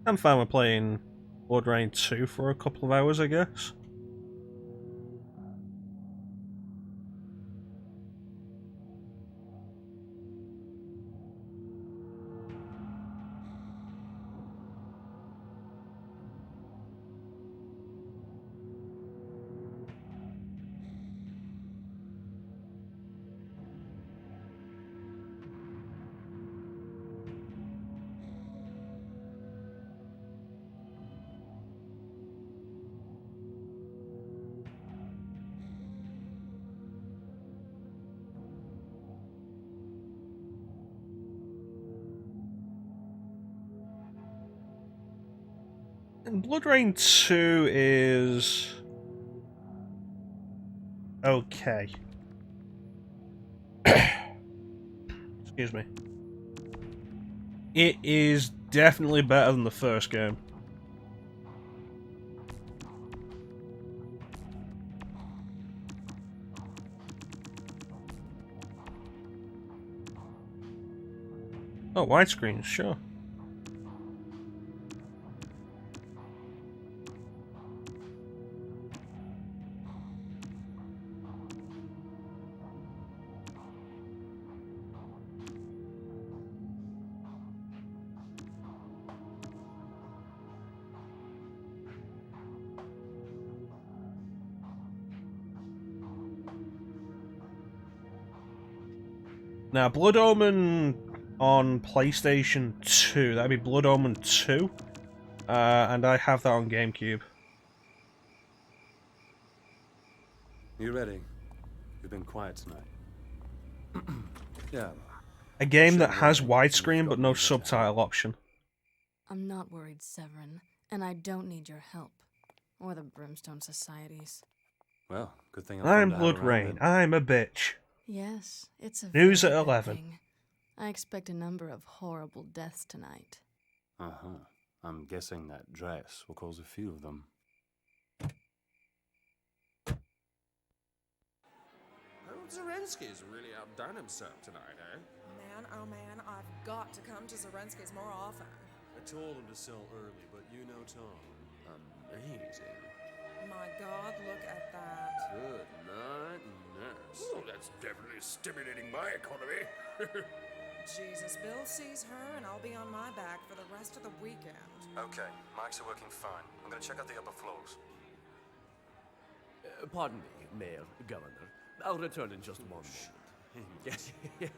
I'm fine with playing BloodRayne 2 for a couple of hours, I guess. And BloodRayne 2 is okay. Excuse me. It is definitely better than the first game. Oh, widescreen, sure. Now, Blood Omen on PlayStation 2, that'd be Blood Omen 2, and I have that on GameCube. You ready? You've been quiet tonight. Yeah. A game that Shouldn't has worry. widescreen You've but got no me there to help. subtitle option. I'm not worried, Severin, and I don't need your help. Or the Brimstone Societies. Well, good thing I'm found out around BloodRayne, then. I'm a bitch. Yes, it's a News very at good 11. thing. I expect a number of horrible deaths tonight. Uh-huh. I'm guessing that dress will cause a few of them. Zelensky's really outdone himself tonight, eh? Man, oh man, I've got to come to Zarensky's more often. I told him to sell early, but you know Tom. Amazing. My God, look at that. Good night, nurse. Oh, that's definitely stimulating my economy. Jesus, Bill sees her and I'll be on my back for the rest of the weekend. Okay, mics are working fine. I'm gonna check out the upper floors. Pardon me, Mayor, Governor. I'll return in just one moment. Yes, yes,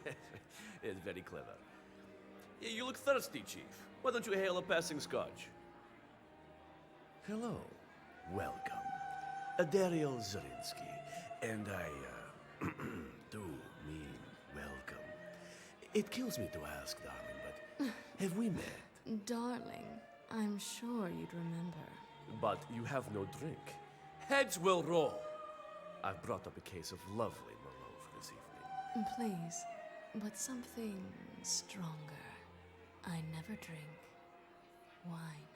it's very clever. You look thirsty, Chief. Why don't you hail a passing scotch? Hello. Welcome. Daryl Zarinsky. And I, do mean welcome. It kills me to ask, darling, but have we met? Darling, I'm sure you'd remember. But you have no drink. Heads will roll. I've brought up a case of lovely Merlot for this evening. Please, but something stronger. I never drink wine.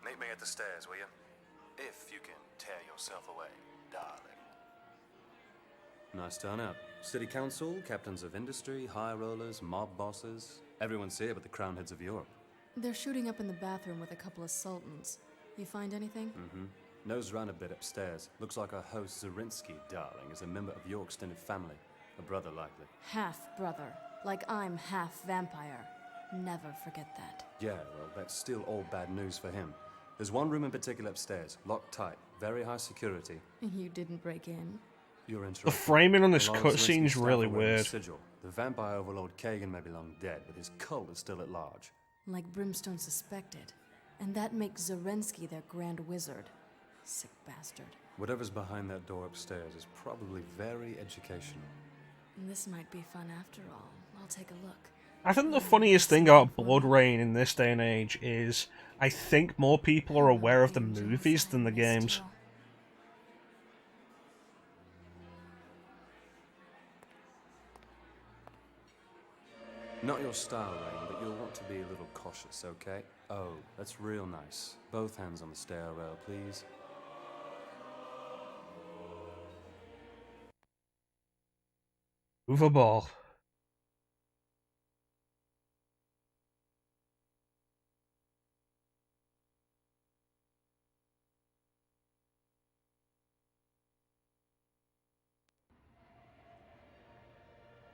Meet me at the stairs, will you? If you can tear yourself away, darling. Nice turnout. City council, captains of industry, high rollers, mob bosses. Everyone's here but the crown heads of Europe. They're shooting up in the bathroom with a couple of sultans. You find anything? Mm-hmm. Nose run a bit upstairs. Looks like our host Zarinsky, darling, is a member of your extended family. A brother, likely. Half-brother. Like I'm half-vampire. Never forget that. Yeah, well, that's still all bad news for him. There's one room in particular upstairs, locked tight, very high security. You didn't break in? You're The interrupted. framing on this A lot of cutscene's Zelensky's really staff are wearing a weird. sigil. The vampire overlord Kagan may be long dead, but his cult is still at large. Like Brimstone suspected. And that makes Zarensky their grand wizard. Sick bastard. Whatever's behind that door upstairs is probably very educational. This might be fun after all. I'll take a look. I think the funniest thing about BloodRayne in this day and age is I think more people are aware of the movies than the games. Not your style, Rain, but you'll want to be a little cautious, okay? Oh, that's real nice. Both hands on the stairrail, please. Move a ball.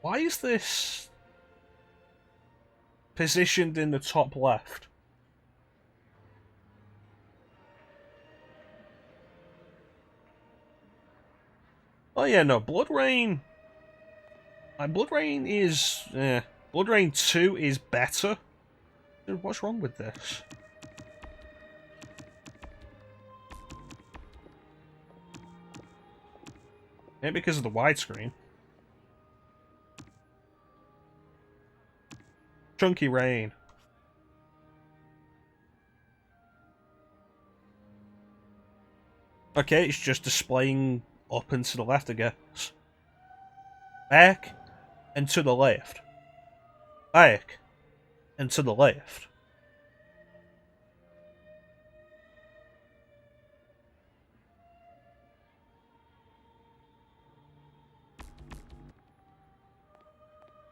Why is this positioned in the top left? Oh yeah, no, BloodRayne. BloodRayne is... BloodRayne 2 is better. Dude, what's wrong with this? Maybe because of the widescreen. Chunky Rain. Okay, it's just displaying up and to the left, I guess. Back and to the left. Back and to the left.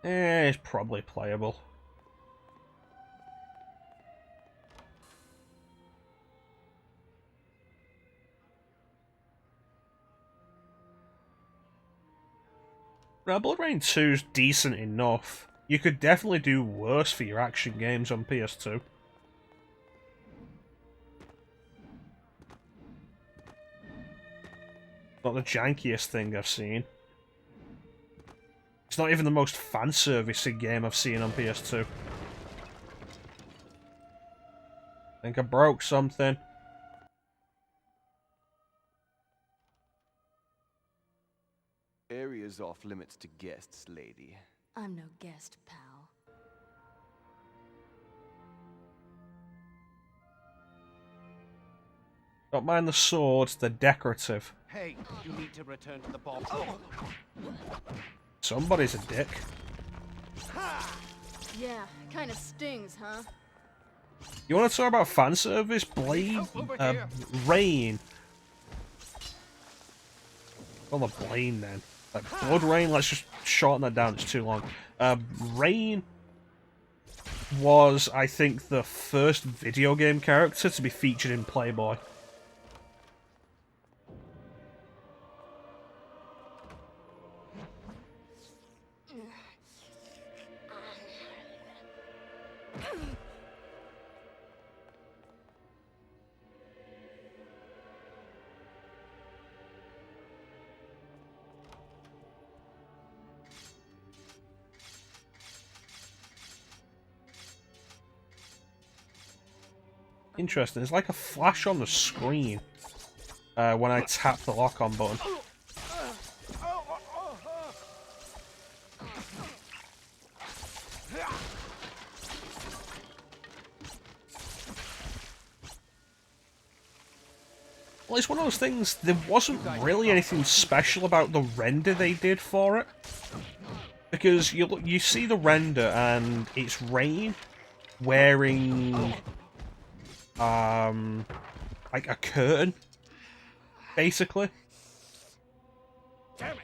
It's probably playable. Now, BloodRayne 2's decent enough. You could definitely do worse for your action games on PS2. Not the jankiest thing I've seen. It's not even the most fan-servicey game I've seen on PS2. I think I broke something. Area's off limits to guests, lady. I'm no guest, pal. Don't mind the swords, they're decorative. Hey, you need to return to the ball. Somebody's a dick. Yeah, kinda stings, huh? You want to talk about fan service? Rain. Well, the Blaine then. Like, BloodRayne, let's just shorten that down, it's too long. Rain was, I think, the first video game character to be featured in Playboy. Interesting. It's like a flash on the screen when I tap the lock-on button. Well, it's one of those things, there wasn't really anything special about the render they did for it. Because you see the render and it's Rain wearing... like a curtain, basically. Damn it!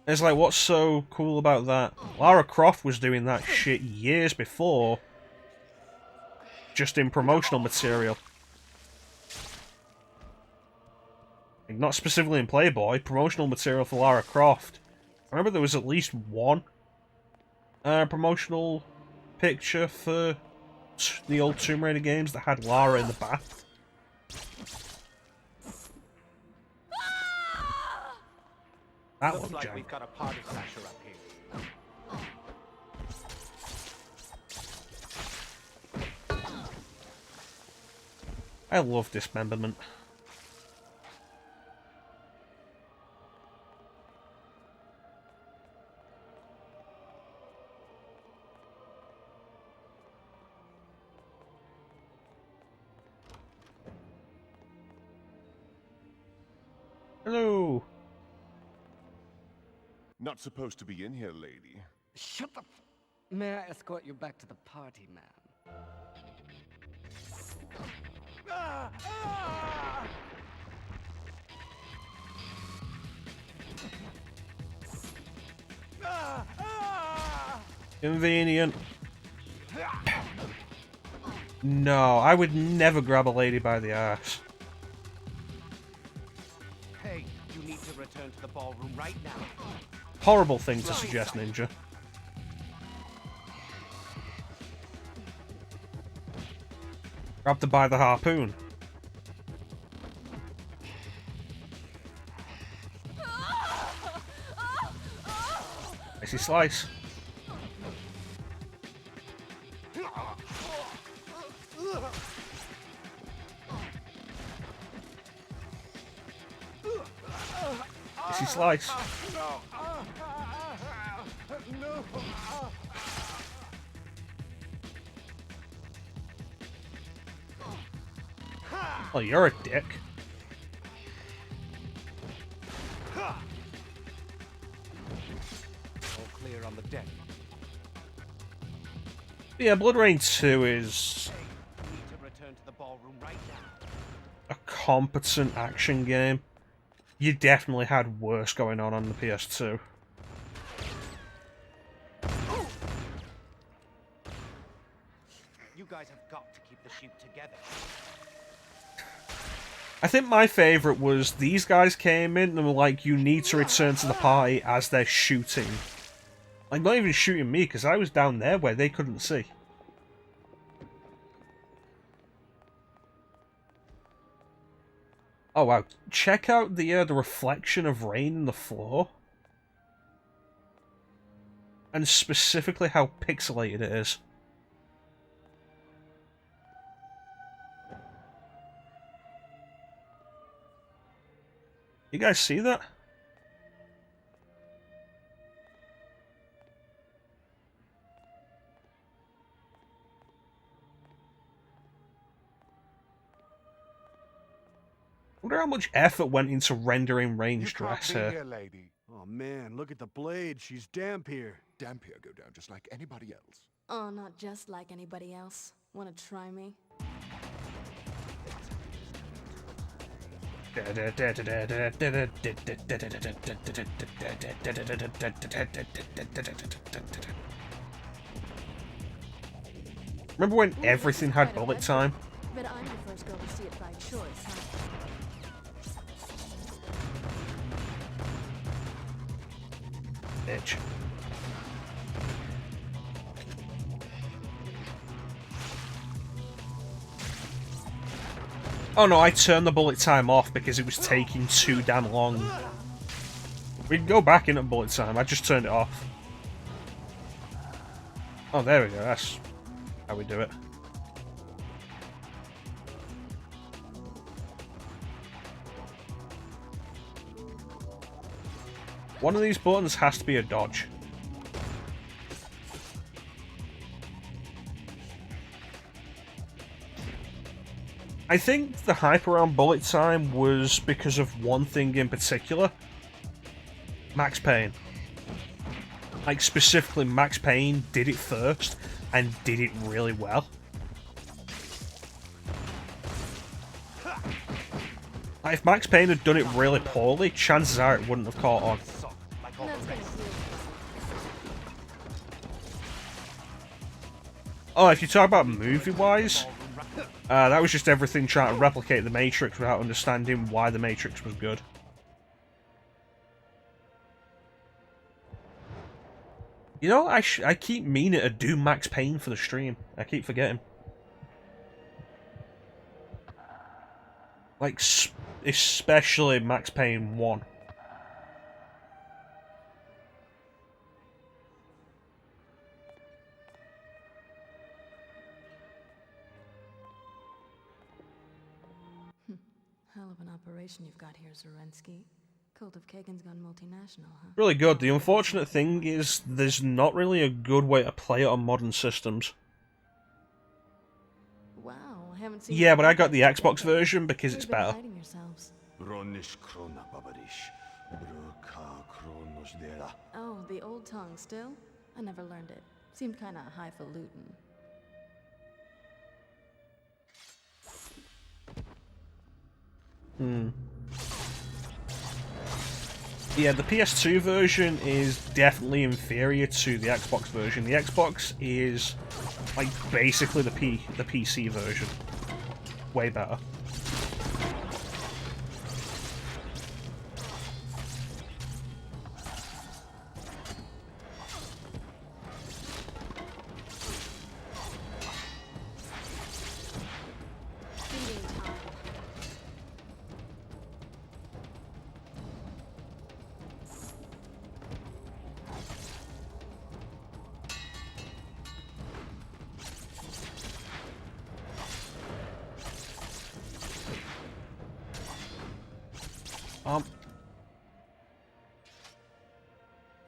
It's like, what's so cool about that? Lara Croft was doing that shit years before, just in promotional material. Like, not specifically in Playboy, promotional material for Lara Croft. I remember there was at least one promotional picture for the old Tomb Raider games that had Lara in the bath. That Looks one, like Jack. we've got a party crasher up here. I love dismemberment. Hello. Not supposed to be in here, lady. Shut up! May I escort you back to the party, man? Convenient. No, I would never grab a lady by the ass. Hey, you need to return to the ballroom right now. Horrible thing to suggest, Ninja. Grabbed her by the harpoon. Icy slice. Icy slice. Oh, you're a dick. All clear on the deck. Yeah, BloodRayne 2 is We need to return to the ballroom right now. a competent action game. You definitely had worse going on the PS2. You guys have got to keep the ship together. I think my favourite was these guys came in and were like, you need to return to the party as they're shooting. Like, not even shooting me, because I was down there where they couldn't see. Oh wow, check out the reflection of rain in the floor. And specifically how pixelated it is. You guys see that? Wonder how much effort went into rendering Rain's dress here. Lady. Oh man, look at the blade. She's damp here. Damp here go down just like anybody else. Oh, not just like anybody else. Wanna try me? Remember when everything had bullet time? Bet I'm the first girl to see it by choice, huh? Bitch. Oh no, I turned the bullet time off because it was taking too damn long. We can go back in at bullet time, I just turned it off. Oh, there we go, that's how we do it. One of these buttons has to be a dodge. I think the hype around bullet time was because of one thing in particular. Max Payne. Like, specifically, Max Payne did it first, and did it really well. Like, if Max Payne had done it really poorly, chances are it wouldn't have caught on. Oh, if you talk about movie-wise, that was just everything trying to replicate The Matrix without understanding why The Matrix was good. You know, I keep meaning to do Max Payne for the stream. I keep forgetting. Like, especially Max Payne 1. Hell of an operation you've got here, Zelensky. Cult of Kagan's gone multinational, huh? Really good. The unfortunate thing is there's not really a good way to play it on modern systems. Wow, I haven't seen. Yeah, but I got the Xbox version because it's better. Oh, the old tongue still? I never learned it. Seemed kinda highfalutin. Yeah, the PS2 version is definitely inferior to the Xbox version. The Xbox is, like, basically the PC version. Way better.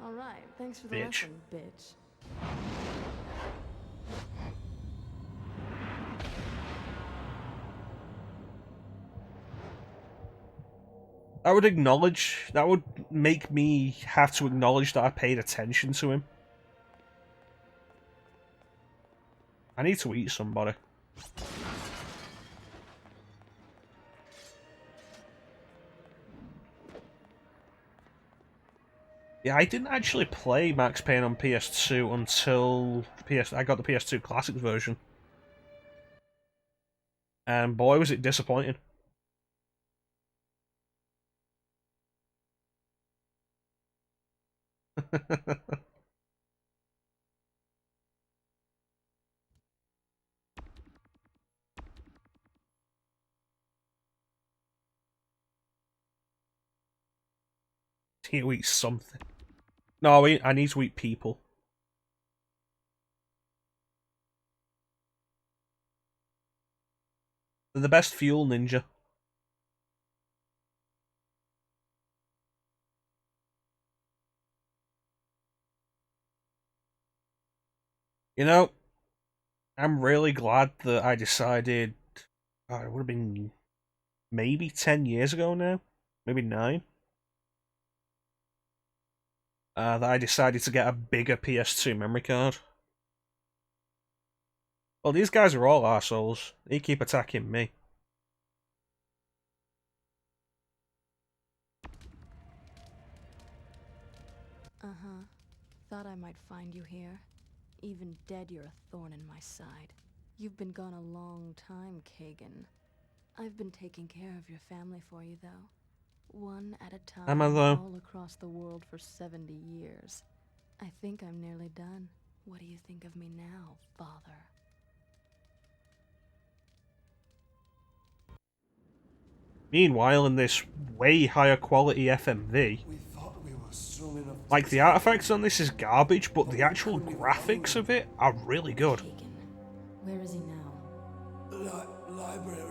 Alright, thanks for the Bitch. lesson, bitch. That would make me have to acknowledge that I paid attention to him. I need to eat somebody. Yeah, I didn't actually play Max Payne on PS2 until I got the PS2 Classic version. And boy, was it disappointing. Need to eat something. No, I need to eat people. They're the best fuel, ninja. You know, I'm really glad that I decided. It would have been maybe 10 years ago now, maybe 9. That I decided to get a bigger PS2 memory card. Well, these guys are all assholes. They keep attacking me. Uh-huh. Thought I might find you here. Even dead, you're a thorn in my side. You've been gone a long time, Kagan. I've been taking care of your family for you, though. One at a time, Am I, though? all across the world for 70 years. I think I'm nearly done. What do you think of me now, Father? Meanwhile, in this way higher quality FMV, like the artifacts on this is garbage, but the actual graphics of it are really good. Kagan, where is he now? Library.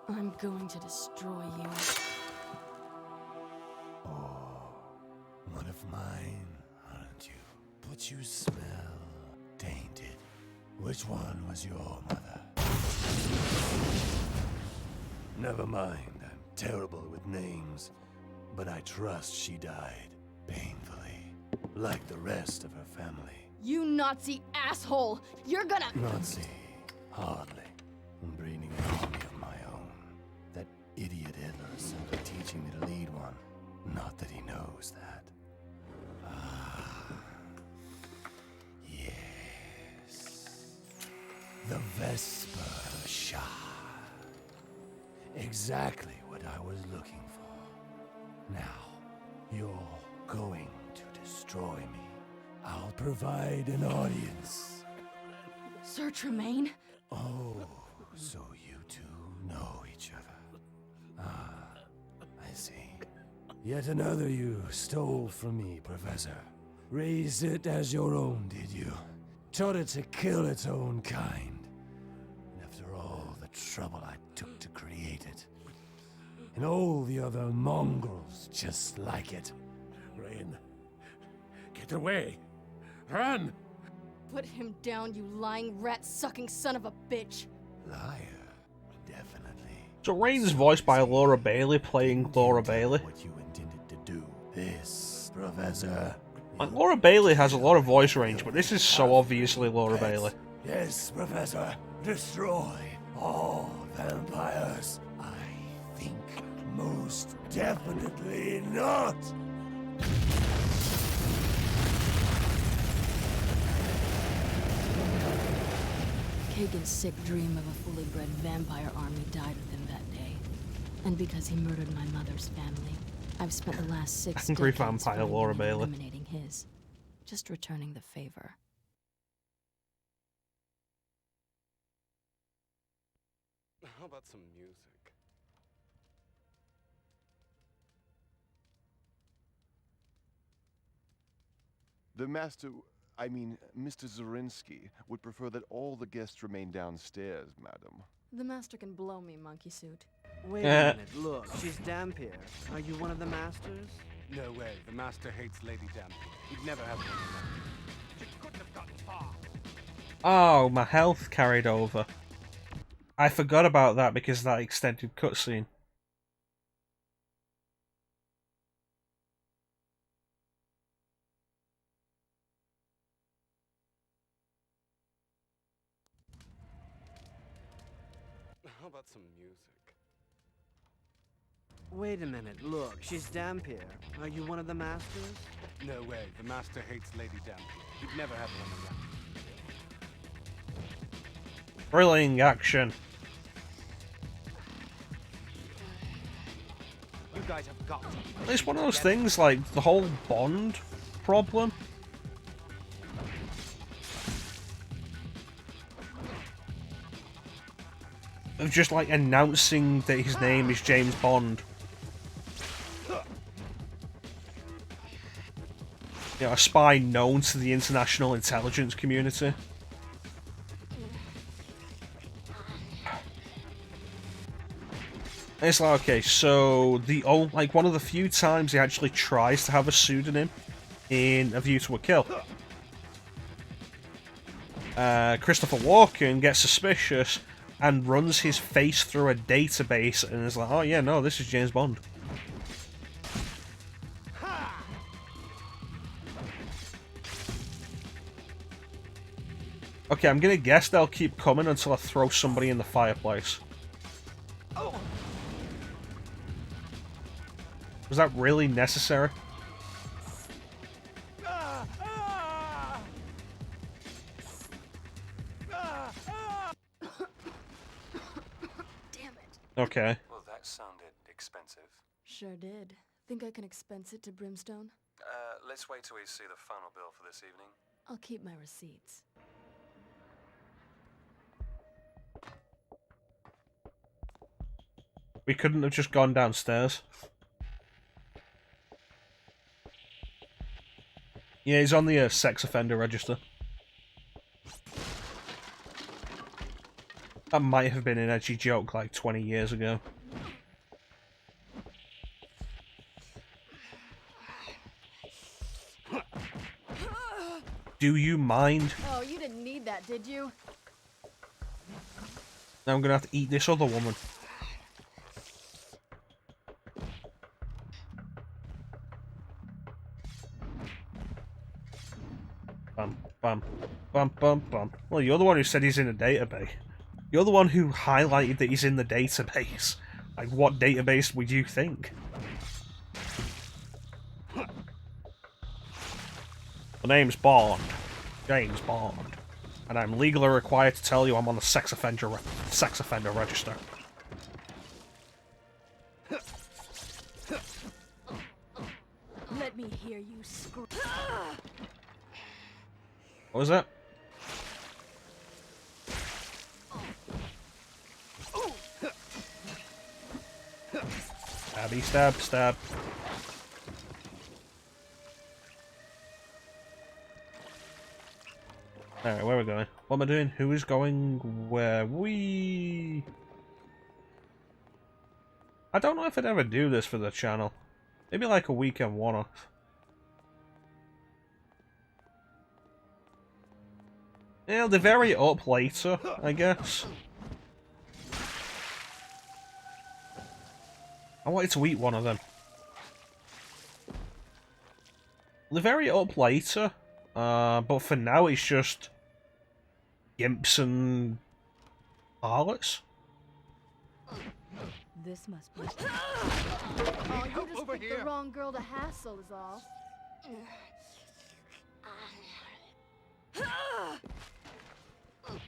I'm going to destroy you. One of mine, aren't you? But you smell tainted. Which one was your mother? Never mind, I'm terrible with names. But I trust she died painfully, like the rest of her family. You Nazi asshole! You're gonna— Nazi, hardly. I'm breeding an army of my own. That idiot Hitler is simply teaching me to lead one. Not that he knows that. Yes. The Vesper Shah. Exactly what I was looking for. Now, you're going to destroy me. I'll provide an audience. Sir Tremaine? Oh, so you two know each other. Ah, I see. Yet another you stole from me, Professor. Raised it as your own, did you? Taught it to kill its own kind. And after all the trouble I took to create it. And all the other mongrels just like it. Rain, get away! Run! Put him down, you lying rat-sucking son of a bitch! Liar, definitely. So Rayne's voiced by Laura Bailey, playing Laura Bailey. What you intended to do. This, Professor. Like, Laura Bailey has a lot of voice range, but this is so obviously Laura Bailey. Yes, Professor. Destroy all vampires. I think most definitely not. Kagan's sick dream of a fully bred vampire army died with him that day. And because he murdered my mother's family, I've spent the last 6 Angry decades vampire finding Laura and Bailey. eliminating his. Just returning the favor. How about some music? The master... I mean, Mr. Zorinsky would prefer that all the guests remain downstairs, madam. The master can blow me, monkey suit. Wait a minute, look, she's Dampier. Are you one of the masters? No way. The master hates Lady Dampier. He'd never have one of them. She couldn't have gotten far. Oh, my health carried over. I forgot about that because of that extended cutscene. How about some music? Wait a minute, look, she's Dampier. Are you one of the masters? No way. The master hates Lady Dampier. He'd never have one of them. Thrilling action. You guys have got to. It's one of those things, like, the whole Bond problem. Of just, like, announcing that his name is James Bond. You know, a spy known to the international intelligence community. It's like, okay, so like one of the few times he actually tries to have a pseudonym in A View to a Kill. Christopher Walken gets suspicious and runs his face through a database and is like, oh yeah, no, this is James Bond. Okay, I'm gonna guess they'll keep coming until I throw somebody in the fireplace. Was that really necessary? Damn it. Okay. Well, that sounded expensive. Sure did. Think I can expense it to Brimstone? Let's wait till we see the final bill for this evening. I'll keep my receipts. We couldn't have just gone downstairs. Yeah, he's on the sex offender register. That might have been an edgy joke like 20 years ago. Do you mind? Oh, you didn't need that, did you? Now I'm gonna have to eat this other woman. Bum, bum, bum, bum, bum. Well, you're the one who said he's in a database. You're the one who highlighted that he's in the database. Like, what database would you think? The name's Bond. James Bond. And I'm legally required to tell you I'm on the sex offender register. Let me hear you scream. What was that? Stabby, stab, stab. Alright, where are we going? What am I doing? Who is going where? I don't know if I'd ever do this for the channel. Maybe like a weekend one-off. Yeah, they're very up later, I guess. I wanted to eat one of them. They're very up later, but for now it's just imps and harlots. This must be. Oh, you just picked the wrong girl to hassle, is all.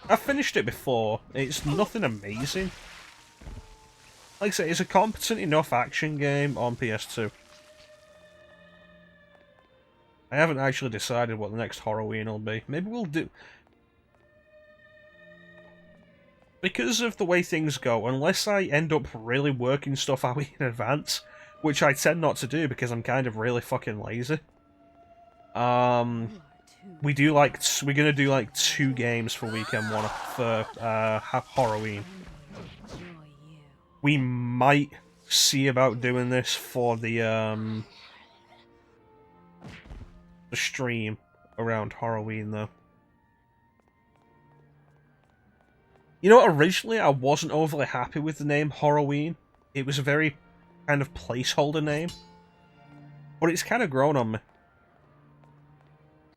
I've finished it before. It's nothing amazing. Like I say, it's a competent enough action game on PS2. I haven't actually decided what the next Halloween will be. Maybe we'll do... Because of the way things go, unless I end up really working stuff out in advance, which I tend not to do because I'm kind of really fucking lazy. we're gonna do like 2 games for weekend 1 for Halloween. We might see about doing this for the stream around Halloween though. You know, originally I wasn't overly happy with the name Halloween. It was a very kind of placeholder name. But it's kind of grown on me.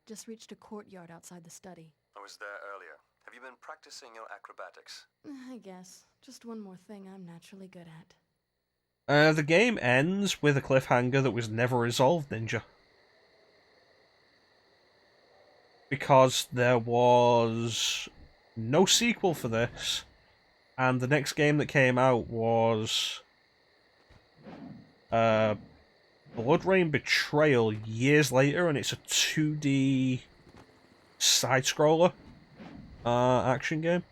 Just reached a courtyard outside the study. I was there earlier. Have you been practicing your acrobatics? I guess. Just one more thing I'm naturally good at. The game ends with a cliffhanger that was never resolved, Ninja. Because there was no sequel for this, and the next game that came out was BloodRayne Betrayal years later, and it's a 2D side-scroller action game.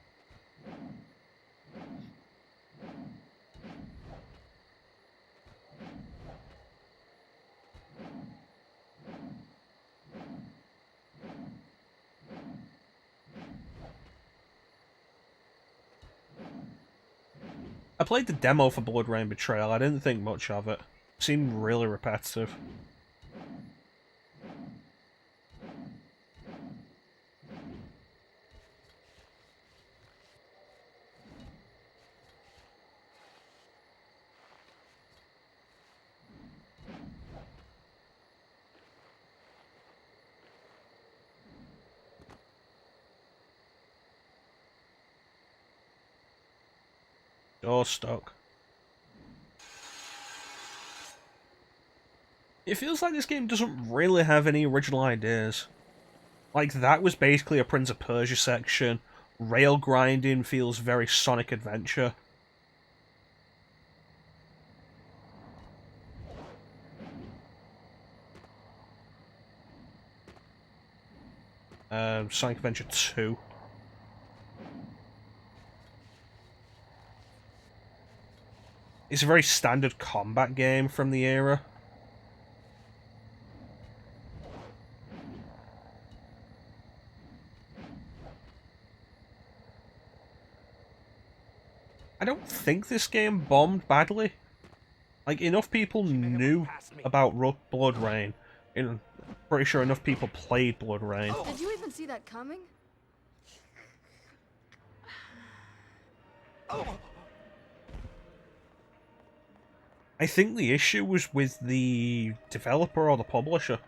I played the demo for BloodRayne Betrayal. I didn't think much of it. It seemed really repetitive. Door stuck. It feels like this game doesn't really have any original ideas. Like, that was basically a Prince of Persia section. Rail grinding feels very Sonic Adventure. Sonic Adventure 2. It's a very standard combat game from the era. I don't think this game bombed badly. Like, enough people knew about BloodRayne. I'm pretty sure enough people played BloodRayne. Did you even see that coming? I think the issue was with the developer or the publisher.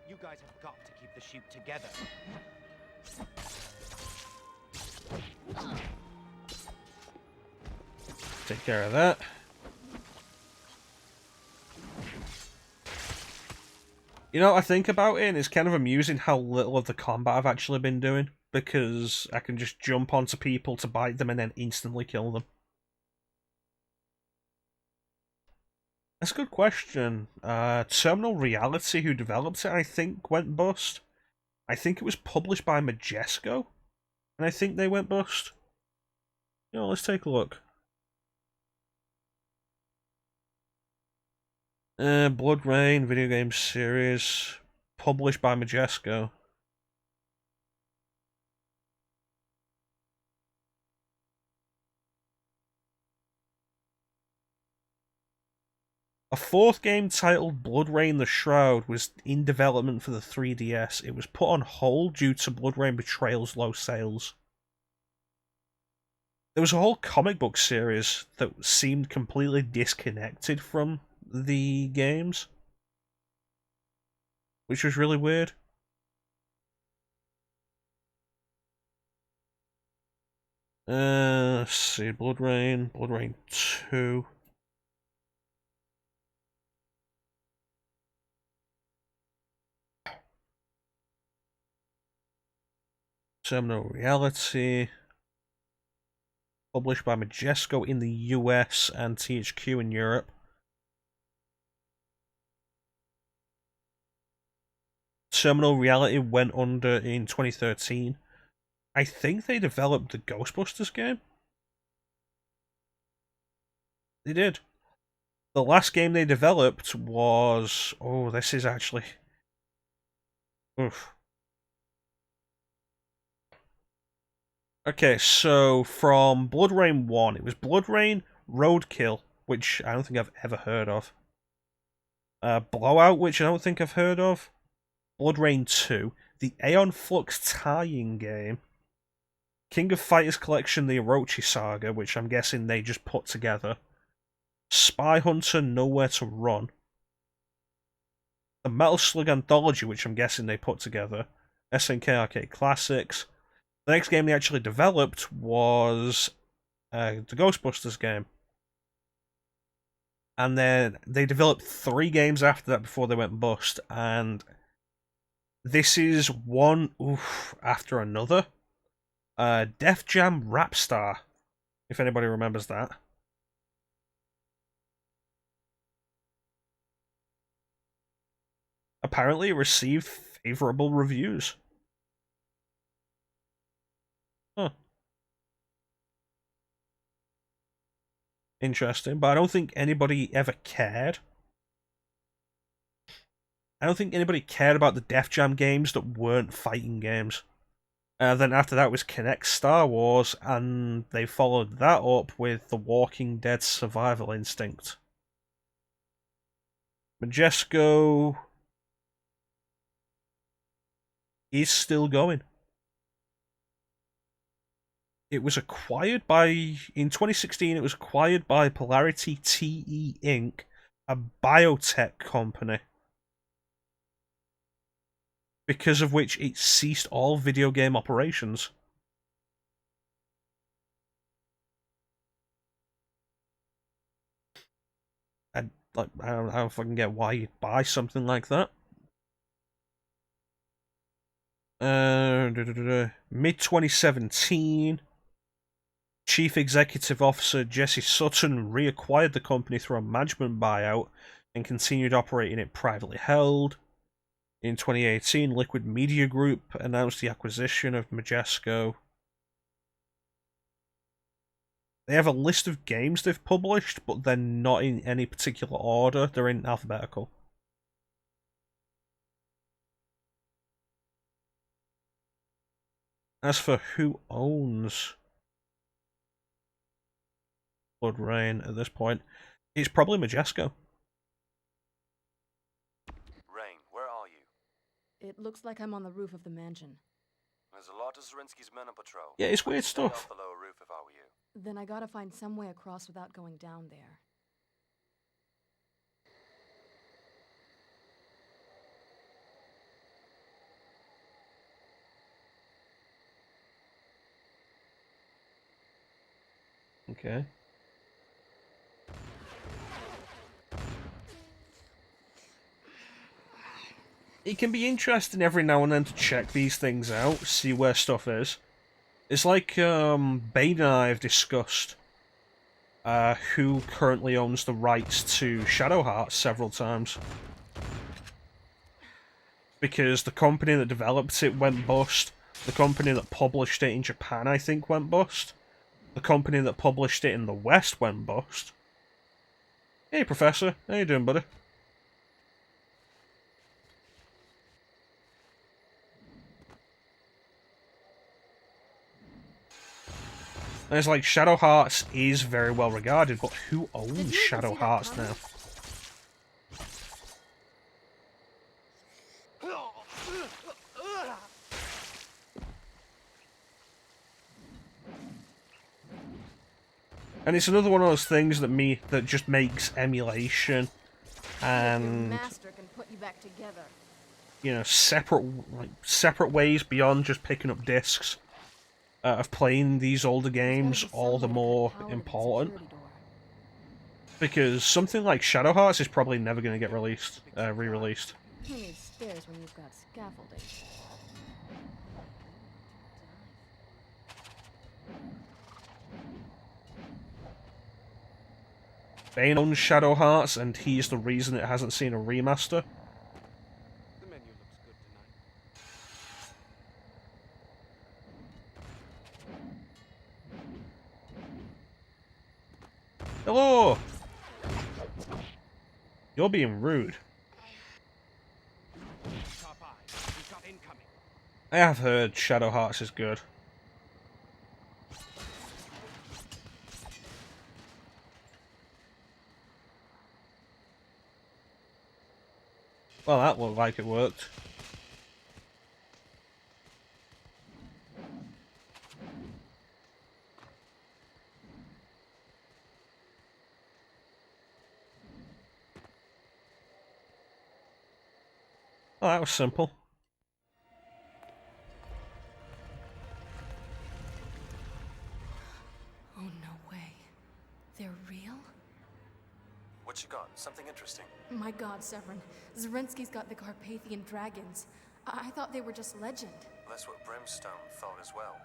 You guys have got to keep the shoot together. Take care of that. You know what I think about it, and it's kind of amusing how little of the combat I've actually been doing, because I can just jump onto people to bite them and then instantly kill them. That's a good question. Terminal Reality, who developed it, I think went bust. I think it was published by Majesco, and I think they went bust. You know, let's take a look. BloodRayne video game series, published by Majesco. A 4th game titled BloodRayne The Shroud was in development for the 3DS. It was put on hold due to BloodRayne Betrayal's low sales. There was a whole comic book series that seemed completely disconnected from the games, which was really weird. Let's see, BloodRayne 2. Terminal Reality, published by Majesco in the US and THQ in Europe. Terminal Reality went under in 2013. I think they developed the Ghostbusters game. They did. The last game they developed was... Oh, this is actually... Oof. Okay, so from BloodRayne 1, it was BloodRayne, Roadkill, which I don't think I've ever heard of. Blowout, which I don't think I've heard of. BloodRayne 2, the Aeon Flux tie-in game, King of Fighters Collection, the Orochi Saga, which I'm guessing they just put together, Spy Hunter, Nowhere to Run, the Metal Slug Anthology, which I'm guessing they put together, SNK Arcade Classics. The next game they actually developed was the Ghostbusters game. And then they developed 3 games after that before they went bust, and this is one after another. Def Jam Rap Star, if anybody remembers that. Apparently it received favourable reviews. Huh. Interesting, but I don't think anybody ever cared. I don't think anybody cared about the Def Jam games that weren't fighting games. Then after that was Kinect Star Wars, and they followed that up with The Walking Dead Survival Instinct. Majesco is still going. It was acquired by... In 2016, it was acquired by Polarity TE Inc., a biotech company, because of which it ceased all video game operations. And like, I don't fucking get why you'd buy something like that. Mid-2017, Chief Executive Officer Jesse Sutton reacquired the company through a management buyout and continued operating it privately held. In 2018, Liquid Media Group announced the acquisition of Majesco. They have a list of games they've published, but they're not in any particular order. They're in alphabetical. As for who owns BloodRayne at this point, it's probably Majesco. Rain, where are you? It looks like I'm on the roof of the mansion. There's a lot of Zarinsky's men on patrol. Yeah, it's weird I'd stay stuff. off the lower roof if I were you. Then I gotta find some way across without going down there. Okay. It can be interesting every now and then to check these things out, see where stuff is. It's like Bane and I have discussed who currently owns the rights to Shadow Hearts several times. Because the company that developed it went bust, the company that published it in Japan, I think, went bust, the company that published it in the West went bust. Hey, Professor. How you doing, buddy? And it's like, Shadow Hearts is very well regarded, but who owns Shadow Hearts now? And it's another one of those things that just makes emulation and Master can put you back together. You know, separate ways beyond just picking up discs of playing these older games all the more important. Because something like Shadow Hearts is probably never going to get released, re-released. Who needs stairs when you've got scaffolding? Bane owns Shadow Hearts, and he's the reason it hasn't seen a remaster. The menu looks good tonight. Hello! You're being rude. I have heard Shadow Hearts is good. Well, that looked like it worked. Oh, that was simple. Oh, no way. They're real? What you got? Something interesting? My god, Severin. Zarinsky's got the Carpathian dragons. I thought they were just legend. That's what Brimstone thought as well.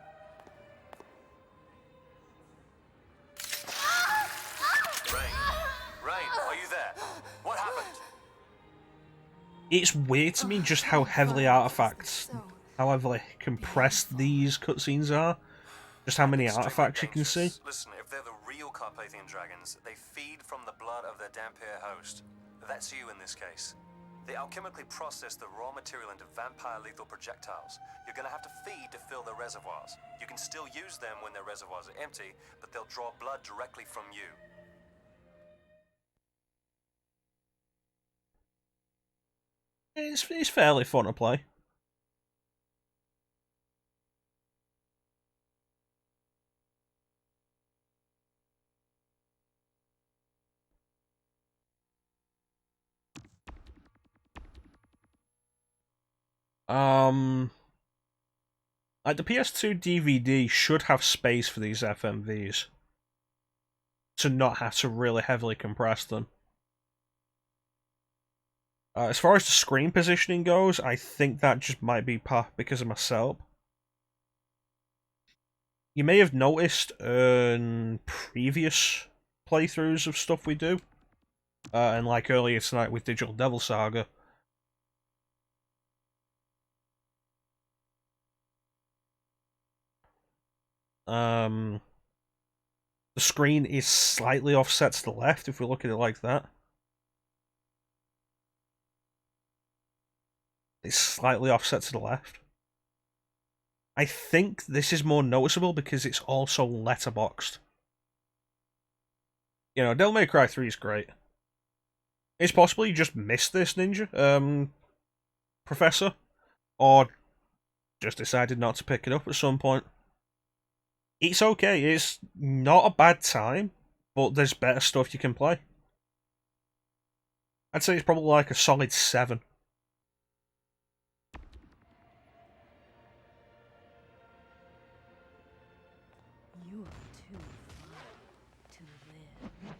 Rain, are you there? What happened? It's weird to me just how heavily artifacts, how heavily compressed these cutscenes are. Just how many artifacts you can see. Listen, if they're the real Carpathian dragons, they feed from the blood of their Dampier host. That's you in this case. They alchemically process the raw material into vampire lethal projectiles. You're gonna have to feed to fill their reservoirs. You can still use them when their reservoirs are empty, but they'll draw blood directly from you. It's fairly fun to play. Like the PS2 DVD should have space for these FMVs to not have to really heavily compress them. As far as the screen positioning goes, I think that just might be because of my setup. You may have noticed in previous playthroughs of stuff we do, and like earlier tonight with Digital Devil Saga, the screen is slightly offset to the left if we look at it like that. It's slightly offset to the left. I think this is more noticeable because it's also letterboxed. You know, Devil May Cry 3 is great. It's possible you just missed this, Ninja, Professor, or just decided not to pick it up at some point. It's okay, it's not a bad time, but there's better stuff you can play. I'd say it's probably like a solid 7. You are too far to live.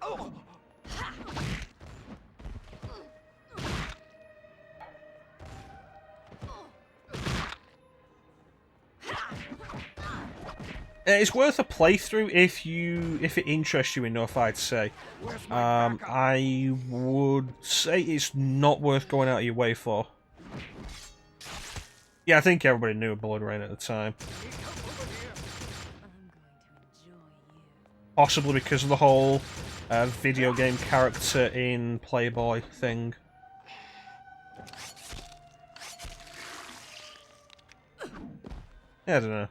Oh! It's worth a playthrough if it interests you enough, I'd say. I would say it's not worth going out of your way for. Yeah, I think everybody knew BloodRayne at the time. Possibly because of the whole video game character in Playboy thing. Yeah, I don't know.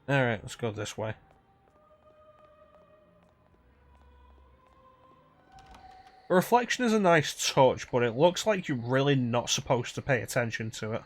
Alright, let's go this way. The reflection is a nice touch, but it looks like you're really not supposed to pay attention to it.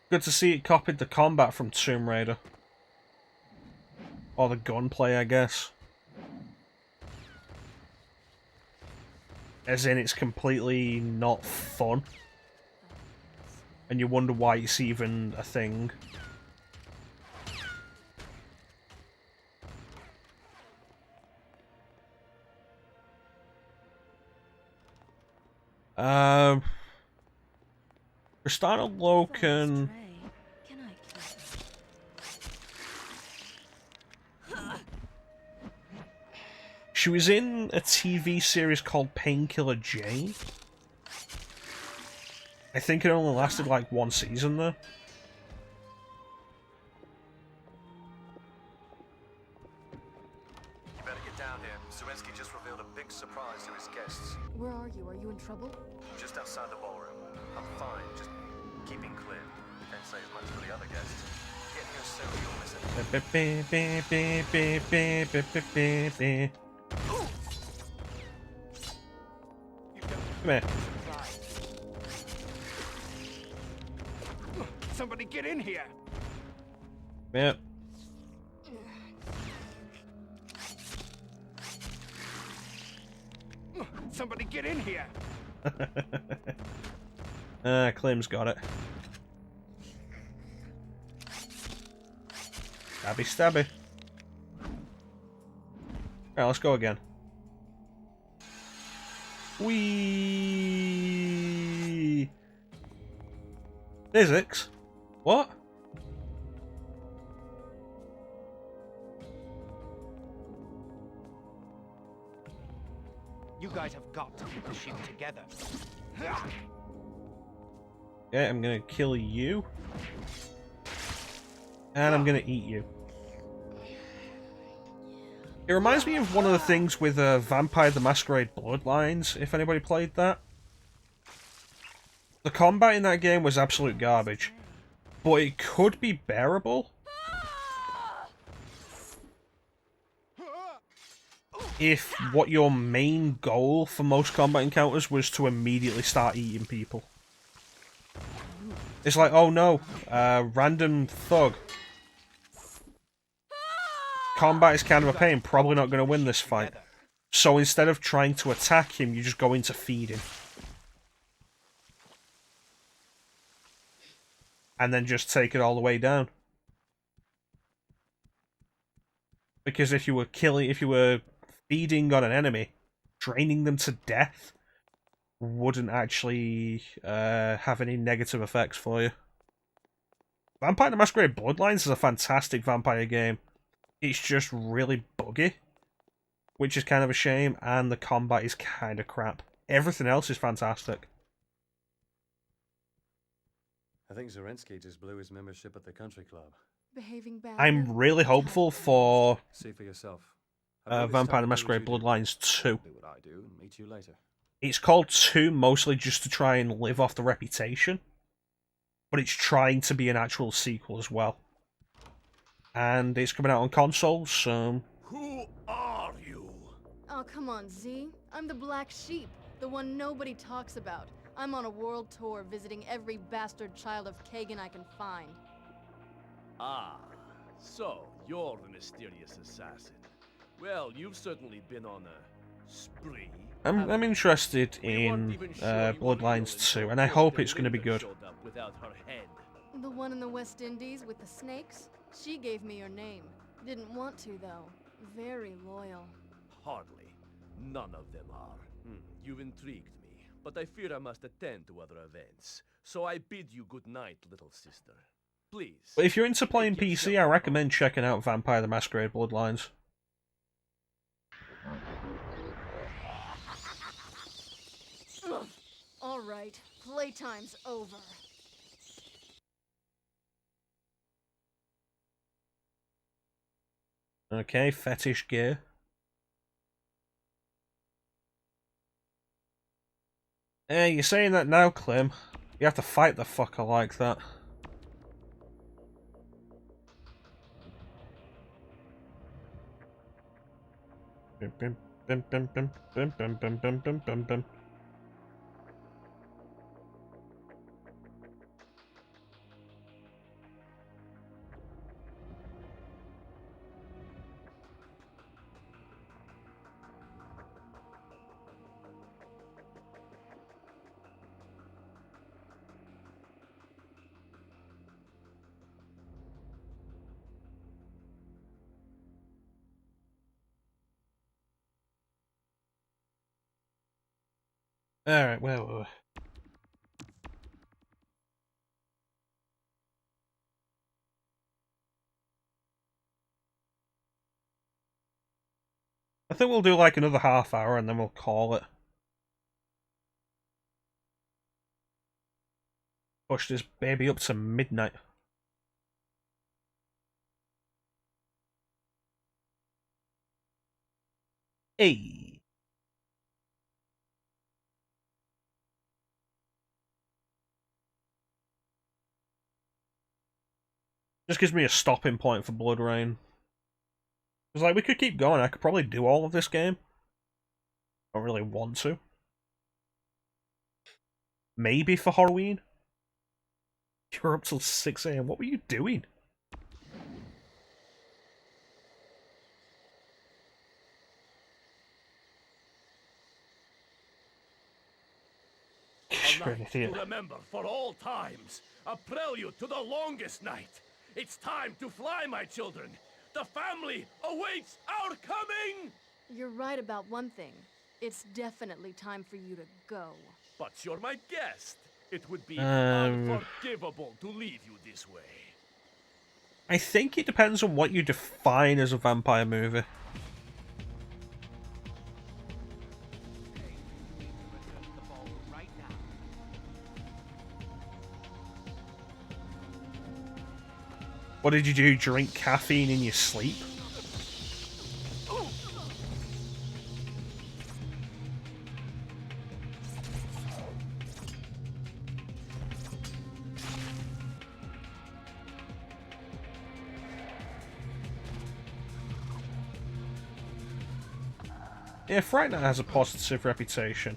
Good to see it copied the combat from Tomb Raider. Or the gunplay, I guess. As in, it's completely not fun. And you wonder why it's even a thing. Kristana Loken. She was in a TV series called Painkiller Jane. I think it only lasted like one season though. You better get down here. Zarinsky just revealed a big surprise to his guests. Where are you? Are you in trouble? Just outside the ballroom. I'm fine, just keeping clear. Can't say as much for the other guests. Get here soon, you'll miss it. Come here. Somebody get in here! Yep. Somebody get in here! Clem's got it. Stabby, stabby. Alright, let's go again. Whee! Physics? What? You guys have got to keep the ship together. Yeah, I'm gonna kill you. And I'm gonna eat you. It reminds me of one of the things with Vampire the Masquerade Bloodlines, if anybody played that. The combat in that game was absolute garbage, but it could be bearable if what your main goal for most combat encounters was to immediately start eating people. It's like, oh no, random thug. Combat is kind of a pain, probably not going to win this fight. So instead of trying to attack him, you just go into feeding. And then just take it all the way down. Because if you were feeding on an enemy, draining them to death wouldn't actually have any negative effects for you. Vampire the Masquerade Bloodlines is a fantastic vampire game. It's just really buggy, which is kind of a shame, and the combat is kind of crap. Everything else is fantastic. I think Zarinsky just blew his membership at the country club. Behaving badly. I'm really hopeful for See for yourself. Vampire the Masquerade Bloodlines 2. Do what I do and meet you later. It's called 2 mostly just to try and live off the reputation, but it's trying to be an actual sequel as well. And it's coming out on consoles, so... Who are you? Oh, come on, Z. I'm the Black Sheep, the one nobody talks about. I'm on a world tour visiting every bastard child of Kagan I can find. Ah, so you're the mysterious assassin. Well, you've certainly been on a spree. I'm interested in Bloodlines 2, and I hope it's going to be good. The one in the West Indies with the snakes? She gave me your name. Didn't want to, though. Very loyal. Hardly. None of them are. You've intrigued me, but I fear I must attend to other events. So I bid you good night, little sister. Please. But if you're into playing PC, I recommend checking out Vampire the Masquerade Bloodlines. Alright, playtime's over. Okay, fetish gear. Hey, you're saying that now, Clem. You have to fight the fucker like that. Bim bim bim bim bim bim bim bim bim bim bim bim. Alright, where were we? I think we'll do like another half hour and then we'll call it. Push this baby up to midnight. Hey! Just gives me a stopping point for BloodRayne. Because, like, we could keep going. I could probably do all of this game. I don't really want to. Maybe for Halloween? You were up till 6 AM. What were you doing? You're an idiot. To remember for all times, a prelude to the longest night. It's time to fly, my children. The family awaits our coming. You're right about one thing. It's definitely time for you to go. But you're my guest. It would be unforgivable to leave you this way. I think it depends on what you define as a vampire movie. What did you do? Drink caffeine in your sleep? Yeah, Fright Night has a positive reputation.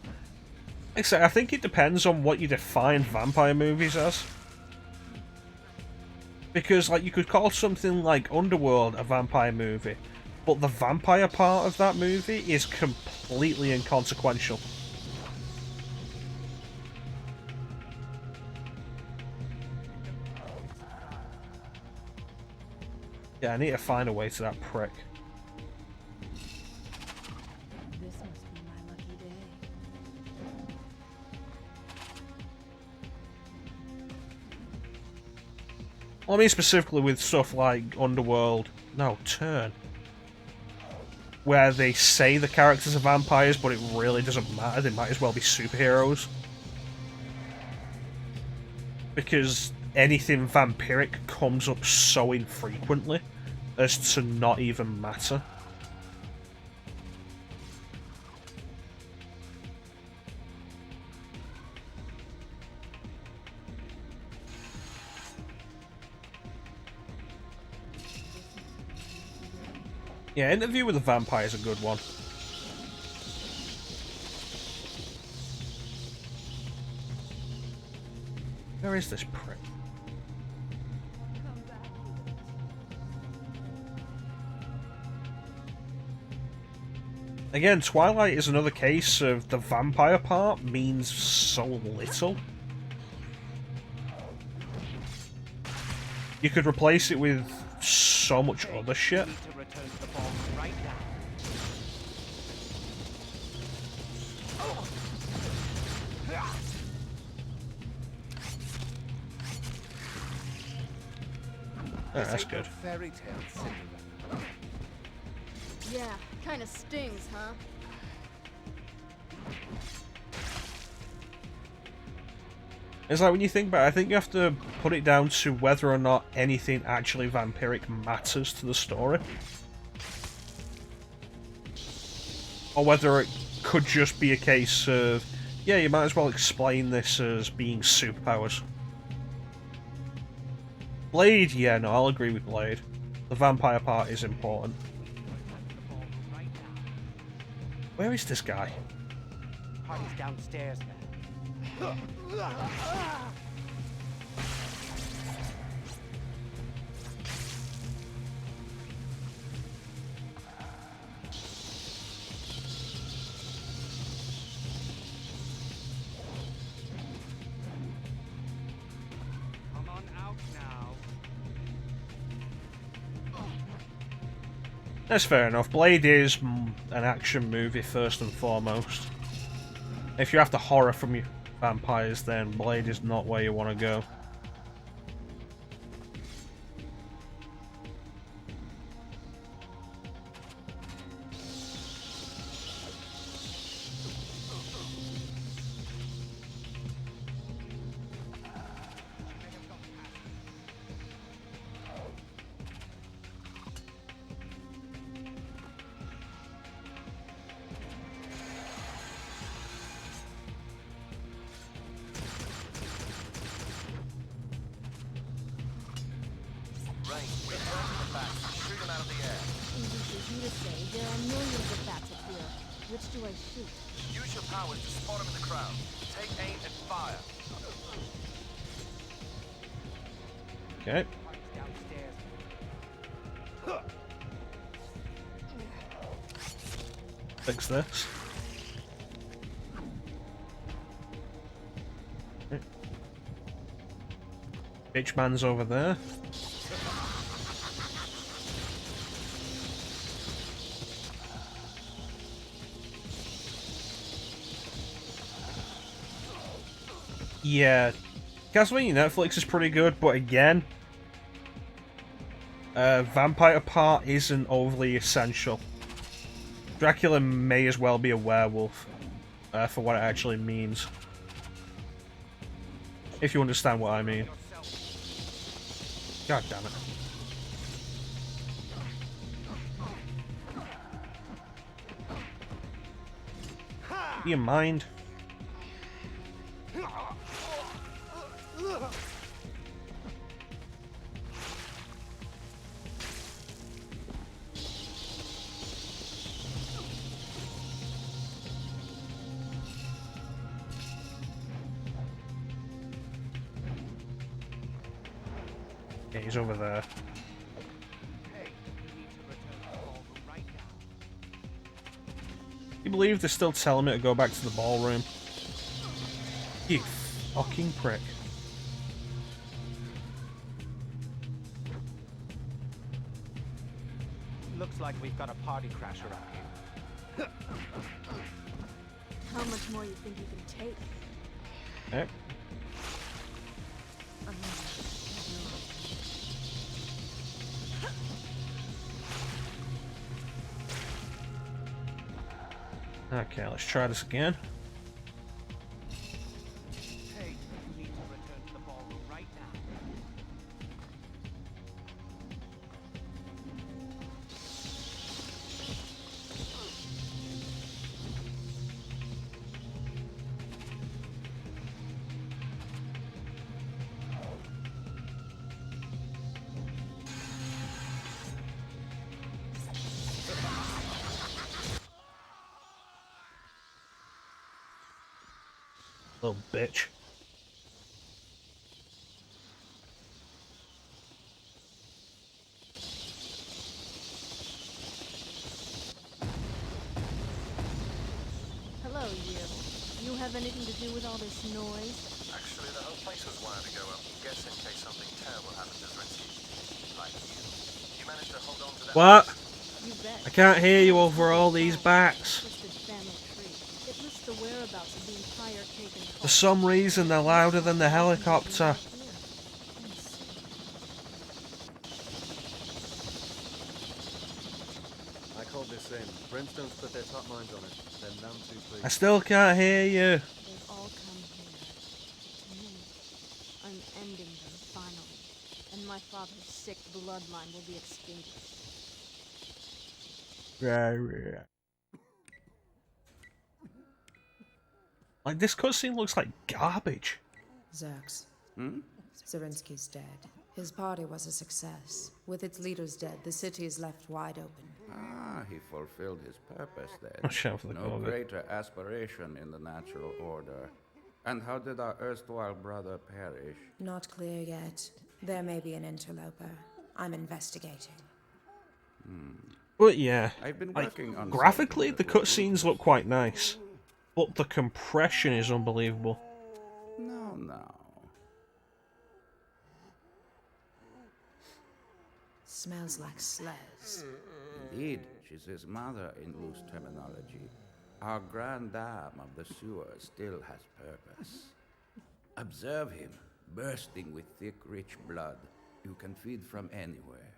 Like I say, I think it depends on what you define vampire movies as. Because, like, you could call something like Underworld a vampire movie, but the vampire part of that movie is completely inconsequential. Yeah, I need to find a way to that prick. This must be my lucky day. Well, I mean specifically with stuff like Underworld. No, Turn. Where they say the characters are vampires, but it really doesn't matter. They might as well be superheroes. Because anything vampiric comes up so infrequently as to not even matter. Yeah, Interview with a Vampire is a good one. Where is this prick? Again, Twilight is another case of the vampire part means so little. You could replace it with so much other shit. Oh, that's good. Fairy tale, Cinderella. Yeah, kind of stings, huh? It's like when you think about it, I think you have to put it down to whether or not anything actually vampiric matters to the story. Or whether it could just be a case of, yeah, you might as well explain this as being superpowers. Blade, yeah, no, I'll agree with Blade. The vampire part is important. Where is this guy? Party's downstairs, man. Come on out now. That's fair enough. Blade is an action movie first and foremost. If you're after horror from your vampires, then Blade is not where you want to go. Easy for you to say. There are millions of bats up here. Which do I shoot? Use your powers to spot them in the crowd. Take aim and fire. Okay. Fix this. Okay. Bitch man's over there. Yeah, Castlevania Netflix is pretty good, but again, vampire part isn't overly essential. Dracula may as well be a werewolf, for what it actually means. If you understand what I mean. God damn it. Do you mind? Yeah, he's over there. You believe they're still telling me to go back to the ballroom? You fucking prick. Looks like we've got a party crasher up here. How much more you think you can take? Okay. Okay, let's try this again. Hey, you need to return to the ballroom right now. Little bitch. Hello, you. You have anything to do with all this noise? Actually, the whole place was wired to go up, just in case something terrible happened to Zrinsky. Like you. You managed to hold on to that. What? You bet. I can't hear you over all these bats. It lists the whereabouts of the entire Kagan cult. For some reason, they're louder than the helicopter. I called this in. Brimstone's put their top minds on it. Then none too pleased. I still can't hear you. They've all come here. To me. I'm ending them, finally. And my father's sick bloodline will be extinguished. Yeah. Like, this cutscene looks like garbage. Zerx. Zerinsky's dead. His party was a success. With its leaders dead, the city is left wide open. Ah, he fulfilled his purpose then. Watch out for the No COVID. greater aspiration in the natural order. And how did our erstwhile brother perish? Not clear yet. There may be an interloper. I'm investigating. But yeah, I've been like, working on graphically, the something cutscenes look quite nice. But the compression is unbelievable. No. Smells like slurs. Indeed, she's his mother in loose terminology. Our grand dam of the sewer still has purpose. Observe him, bursting with thick, rich blood. You can feed from anywhere.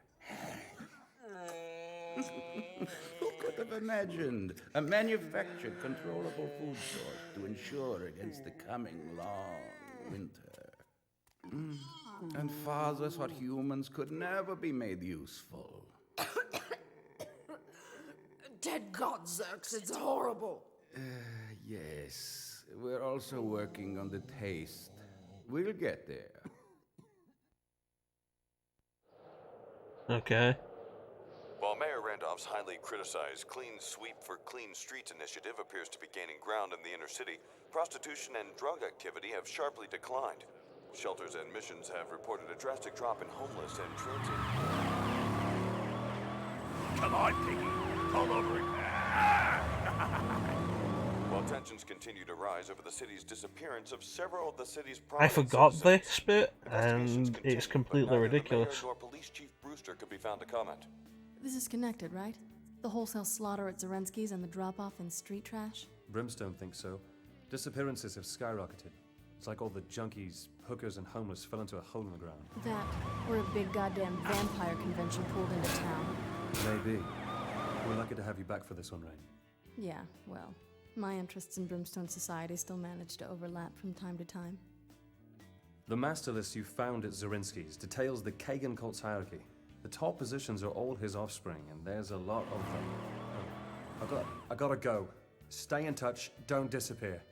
Who could have imagined a manufactured, controllable food source to ensure against the coming long winter? And fathers what humans could never be made useful. Dead God, Zerx, it's horrible. Yes, we're also working on the taste. We'll get there. Okay. While Mayor Randolph's highly criticized Clean Sweep for Clean Streets initiative appears to be gaining ground in the inner city, prostitution and drug activity have sharply declined. Shelters and missions have reported a drastic drop in homeless and transient. Come on, Piggy. Pull over it. While tensions continue to rise over the city's disappearance of several of the city's I prominent forgot citizens, this bit, and it's completely ridiculous. Neither the mayor nor Police Chief Brewster could be found to comment. This is connected, right? The wholesale slaughter at Zarensky's and the drop-off in street trash? Brimstone thinks so. Disappearances have skyrocketed. It's like all the junkies, hookers, and homeless fell into a hole in the ground. That, or a big goddamn vampire convention pulled into town. Maybe. We're lucky to have you back for this one, Rain. Yeah, well, my interests in Brimstone Society still manage to overlap from time to time. The master list you found at Zarensky's details the Kagan cult's hierarchy. The top positions are all his offspring, and there's a lot of them. Oh, I gotta go. Stay in touch, don't disappear.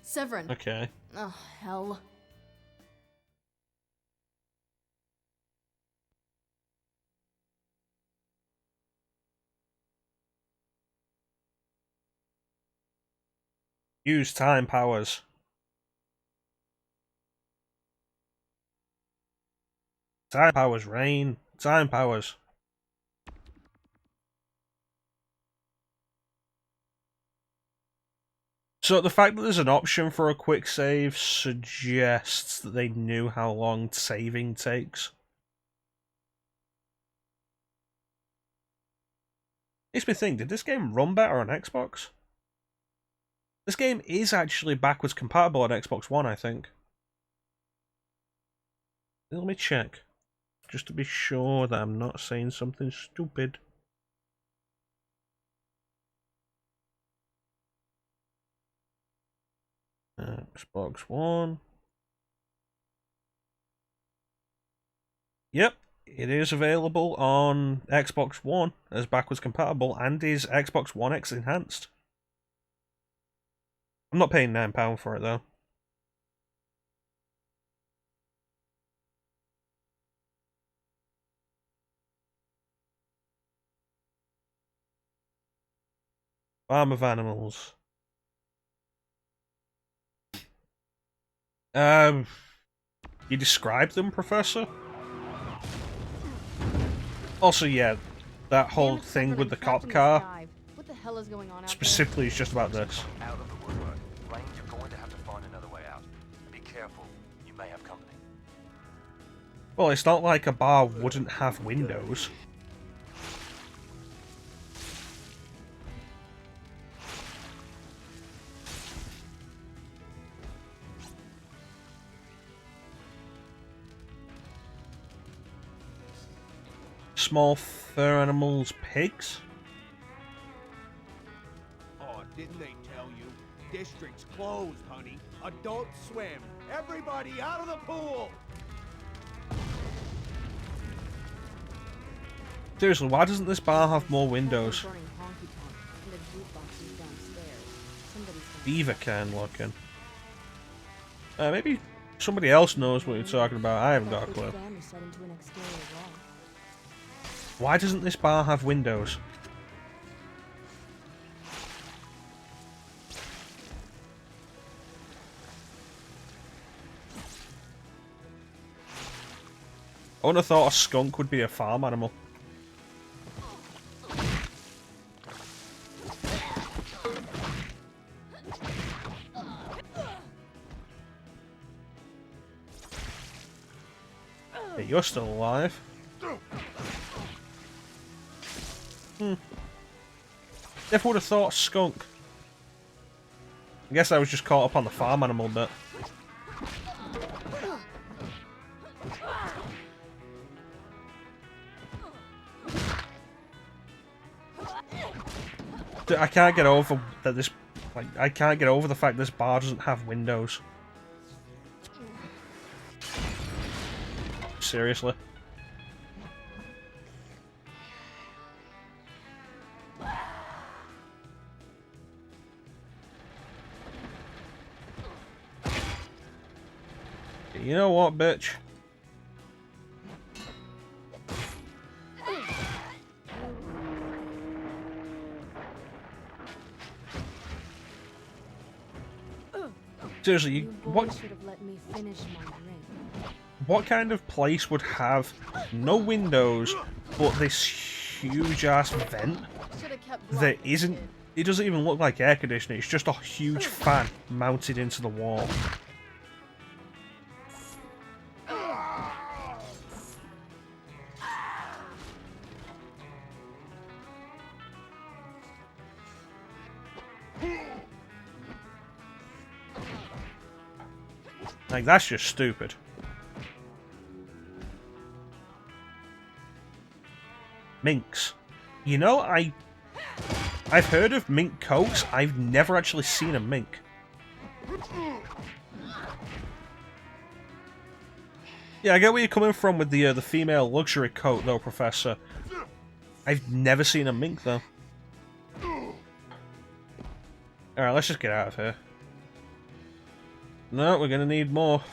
Severin! Okay. Oh, hell. Use time powers. Time powers, Rain. Time powers. So the fact that there's an option for a quick save suggests that they knew how long saving takes. Makes me think, did this game run better on Xbox? This game is actually backwards compatible on Xbox One, I think. Let me check, just to be sure that I'm not saying something stupid. Xbox One. Yep, it is available on Xbox One as backwards compatible and is Xbox One X enhanced. I'm not paying £9 for it though. Farm of Animals. You describe them, Professor? Also, yeah, that whole thing with the cop car What the hell is going on out specifically is just about this. Out of the woodwork. Rain, you're going to have to find another way out. Be careful. You may have company. Well, it's not like a bar wouldn't have windows. Small fur animals, pigs? Oh, didn't they tell you? District's closed, honey. Adult swim. Everybody out of the pool! Seriously, why doesn't this bar have more windows? Beaver can looking. Maybe somebody else knows what you're talking about. I haven't got a clue. Why doesn't this bar have windows? I wouldn't have thought a skunk would be a farm animal. Hey, you're still alive. Never would have thought skunk. I guess I was just caught up on the farm animal bit. I can't get over that this... Like, I can't get over the fact this bar doesn't have windows. Seriously. You know what, bitch? Seriously, what kind of place would have no windows but this huge ass vent that isn't... It doesn't even look like air conditioning, it's just a huge fan mounted into the wall. Like, that's just stupid. Minks. You know, I've heard of mink coats, I've never actually seen a mink. Yeah, I get where you're coming from with the female luxury coat, though, Professor. I've never seen a mink, though. Alright, let's just get out of here. No, we're gonna need more.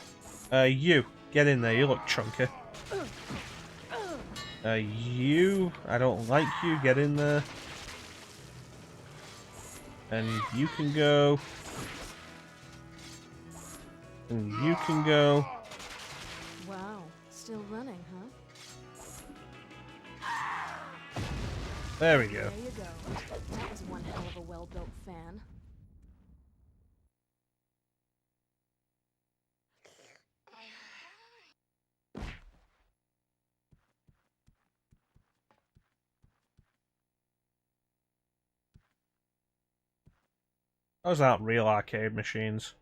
You, get in there, you look chunky. You, I don't like you, get in there. And you can go. And you can go. Wow, still running, huh? There we go. There you go. That was one hell of a well-built fan. Those aren't real arcade machines.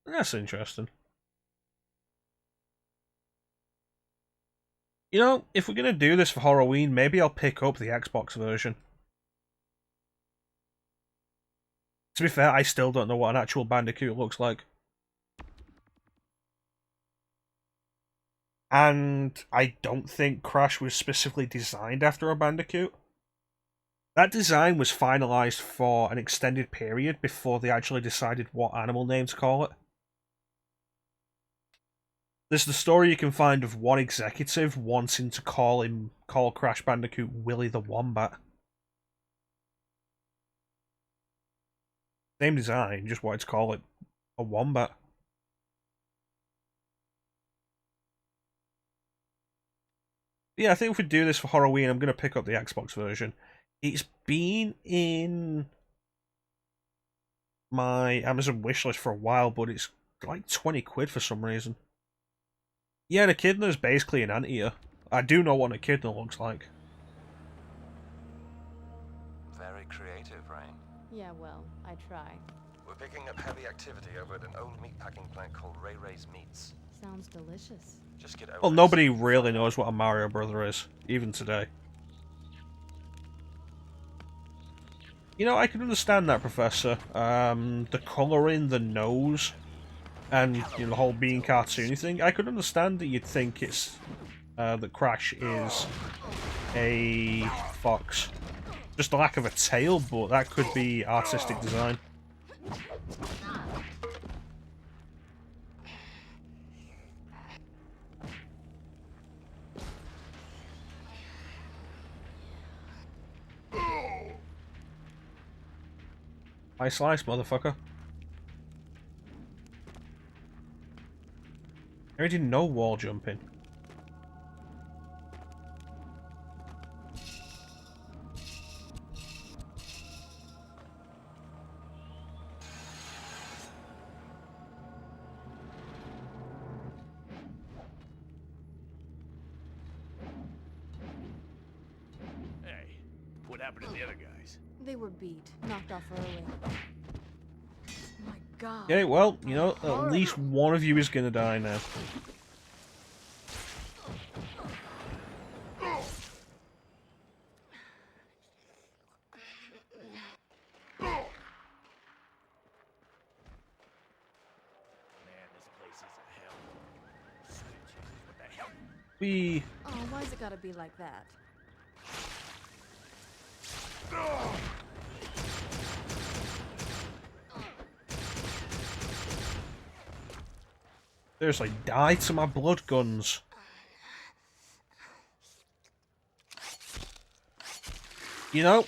That's interesting. You know, if we're going to do this for Halloween, maybe I'll pick up the Xbox version. To be fair, I still don't know what an actual Bandicoot looks like. And I don't think Crash was specifically designed after a Bandicoot. That design was finalized for an extended period before they actually decided what animal name to call it. There's the story you can find of one executive wanting to call Crash Bandicoot Willy the Wombat. Same design, just wanted to call it a wombat. Yeah, I think if we do this for Halloween, I'm going to pick up the Xbox version. It's been in my Amazon wishlist for a while, but it's like 20 quid for some reason. Yeah, an echidna's basically an anteater. I do know what an echidna looks like. Very creative, Rain. Yeah, well, I try. We're picking up heavy activity over at an old meatpacking plant called Ray's Meats. Sounds delicious. Just get over Well, nobody really knows what a Mario brother is, even today. You know, I can understand that, Professor. The colouring, the nose, and you know, the whole being cartoony thing. I could understand that you'd think it's that Crash is a fox. Just the lack of a tail, but that could be artistic design. I slice, motherfucker. I already know wall jumping. Hey, what happened to the other guys? They were beat, knocked off early. God. Okay, well, you know, at least one of you is gonna die now. We... Oh, why's it gotta be like that? Seriously, die to my blood guns. You know,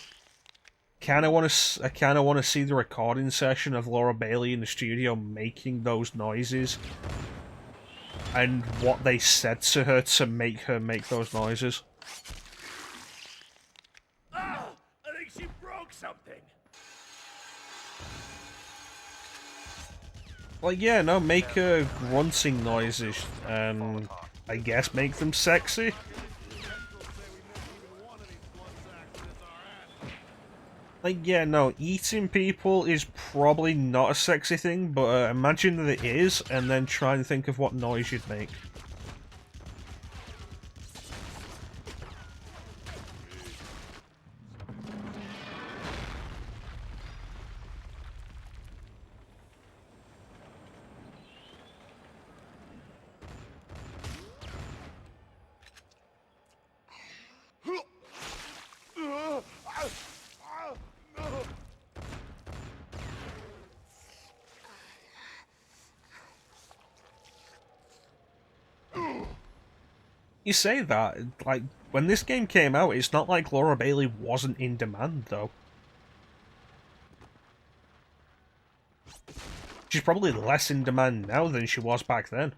I kind of want to see the recording session of Laura Bailey in the studio making those noises, and what they said to her make those noises. Ah! I think she broke something. Like, yeah, no, make her grunting noises, and I guess make them sexy. Like, yeah, no, eating people is probably not a sexy thing, but imagine that it is, and then try and think of what noise you'd make. You say that, like, when this game came out, it's not like Laura Bailey wasn't in demand, though. She's probably less in demand now than she was back then.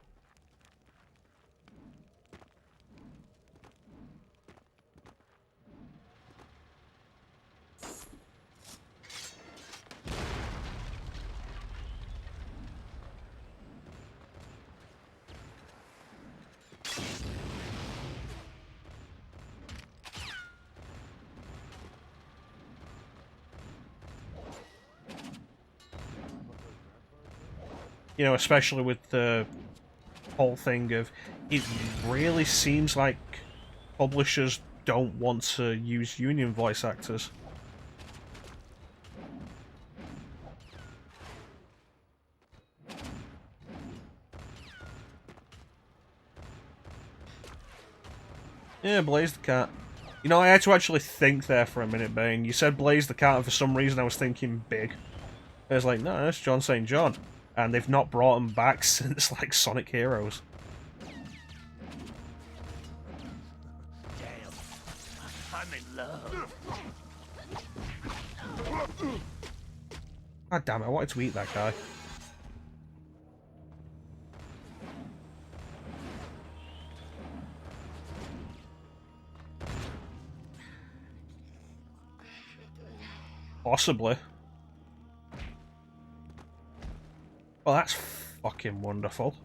You know, especially with the whole thing of, it really seems like publishers don't want to use union voice actors. Yeah, Blaze the Cat. You know, I had to actually think there for a minute, Bane. You said Blaze the Cat, and for some reason I was thinking Big. I was like, no, that's John St. John. And they've not brought him back since, like, Sonic Heroes. Damn. I'm in love. God damn it, I wanted to eat that guy. Possibly. Well, that's fucking wonderful.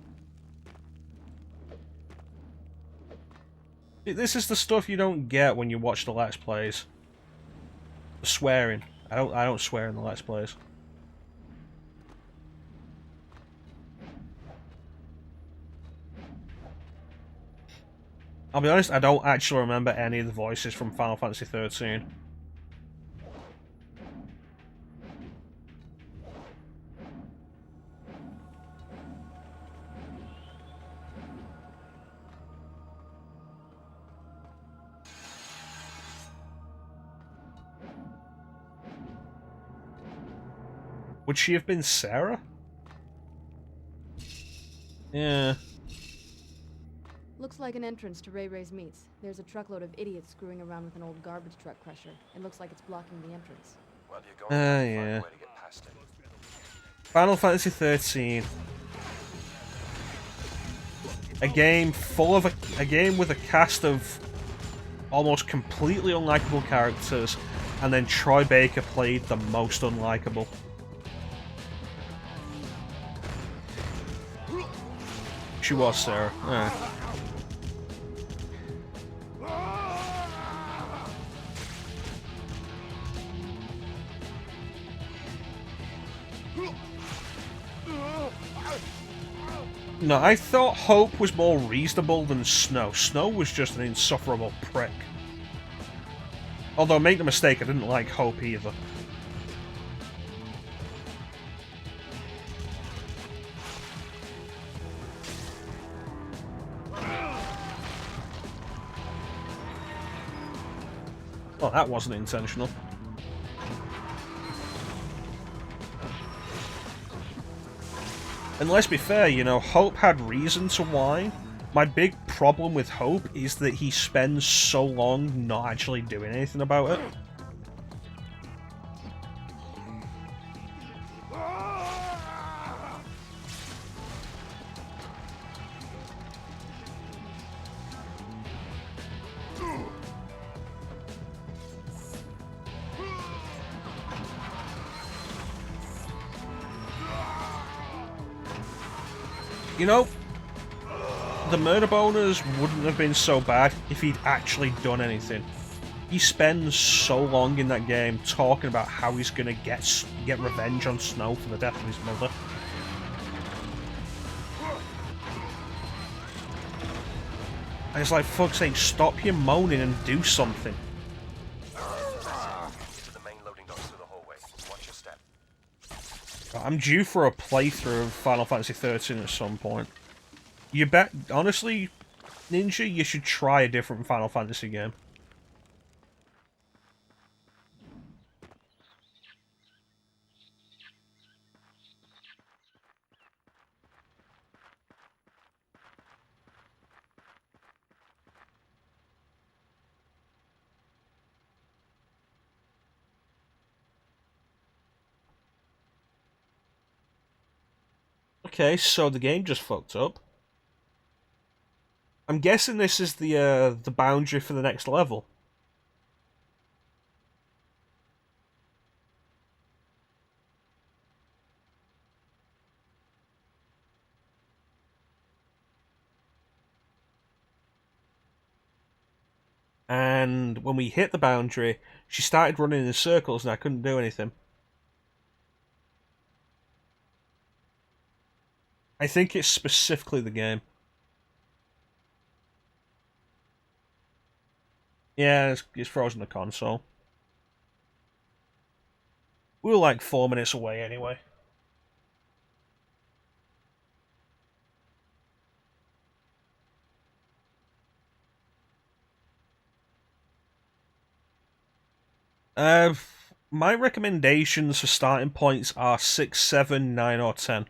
This is the stuff you don't get when you watch the Let's Plays. The swearing. I don't swear in the Let's Plays. I'll be honest, I don't actually remember any of the voices from Final Fantasy 13. Would she have been Sarah? Yeah. Looks like an entrance to Ray Ray's Meats. There's a truckload of idiots screwing around with an old garbage truck crusher. It looks like it's blocking the entrance. Well, you're going to have to find Yeah. a way to get past it. Final Fantasy 13. A game full of a game with a cast of almost completely unlikable characters, and then Troy Baker played the most unlikable. She was Sarah. No, I thought Hope was more reasonable than Snow. Snow was just an insufferable prick. Although, make no mistake, I didn't like Hope either. Well, that wasn't intentional. And let's be fair, you know, Hope had reason to whine. My big problem with Hope is that he spends so long not actually doing anything about it. You know, the murder boners wouldn't have been so bad if he'd actually done anything. He spends so long in that game talking about how he's gonna get revenge on Snow for the death of his mother. And it's like, fuck's sake, stop your moaning and do something. The main loading docks through the hallway. Watch your step. I'm due for a playthrough of Final Fantasy XIII at some point. You bet, honestly, Ninja, you should try a different Final Fantasy game. Okay, so the game just fucked up. I'm guessing this is the boundary for the next level. And when we hit the boundary, she started running in circles and I couldn't do anything. I think it's specifically the game. Yeah, it's frozen the console. We were like 4 minutes away anyway. Uh, my recommendations for starting points are 6, 7, 9, or 10.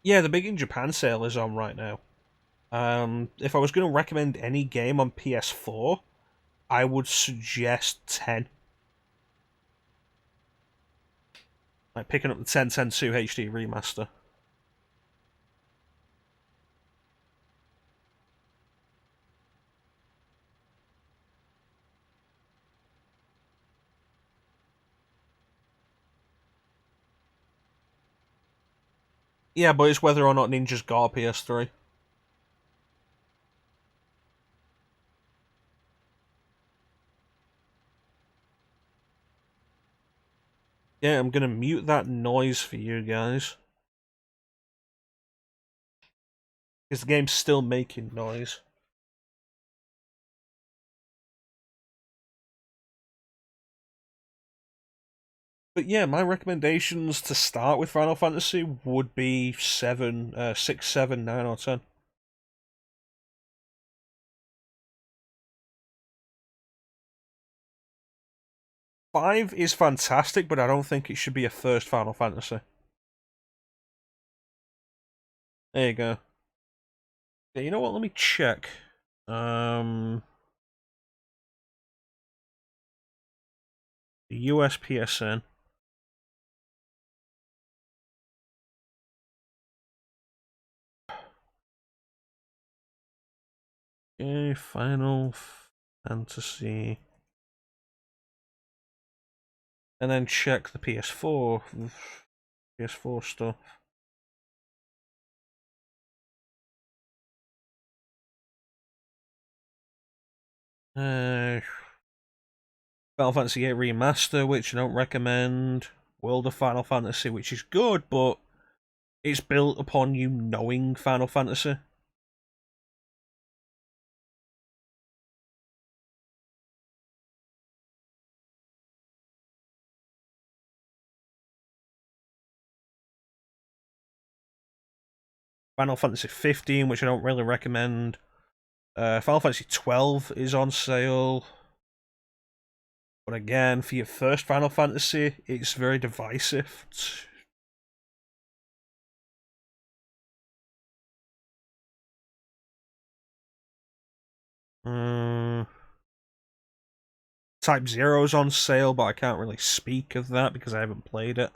Yeah, the Big in Japan sale is on right now. If I was going to recommend any game on PS4, I would suggest 10. Like picking up the 1010-2 HD remaster. Yeah, but it's whether or not Ninja's got a PS3. Yeah, I'm gonna mute that noise for you guys. Because the game's still making noise. But yeah, my recommendations to start with Final Fantasy would be 6, 7, 9, or 10. 5 is fantastic, but I don't think it should be a first Final Fantasy. There you go. Yeah, you know what? Let me check. The US PSN. Okay, Final Fantasy. And then check the PS4. PS4 stuff. Final Fantasy VIII Remaster, which I don't recommend. World of Final Fantasy, which is good, but it's built upon you knowing Final Fantasy. Final Fantasy 15, which I don't really recommend. Final Fantasy 12 is on sale. But again, for your first Final Fantasy, it's very divisive. Type Zero's on sale, but I can't really speak of that because I haven't played it.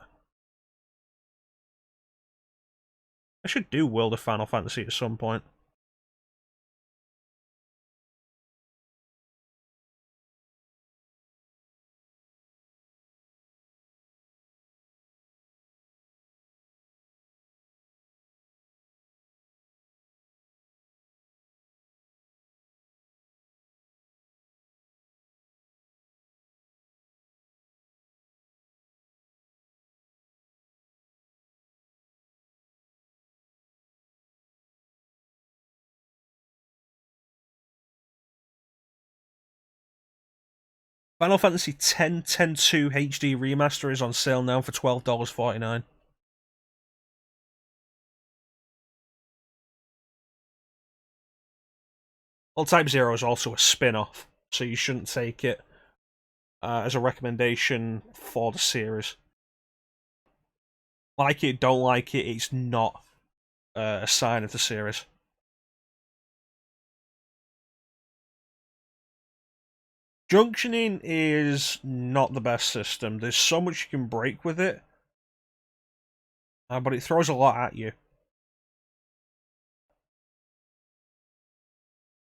I should do World of Final Fantasy at some point. Final Fantasy X 10-2 HD Remaster is on sale now for $12.49. Well, Type Zero is also a spin-off, so you shouldn't take it as a recommendation for the series. Like it, don't like it, it's not a sign of the series. Junctioning is not the best system. There's so much you can break with it, but it throws a lot at you.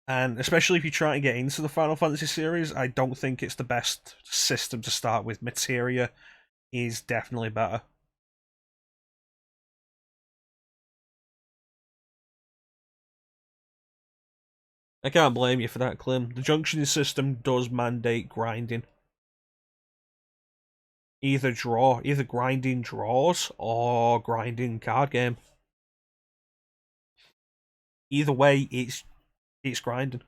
And especially if you're trying to get into the Final Fantasy series, I don't think it's the best system to start with. Materia is definitely better. I can't blame you for that, Clem. The junctioning system does mandate grinding. Either grinding draws or grinding card game. Either way, it's grinding.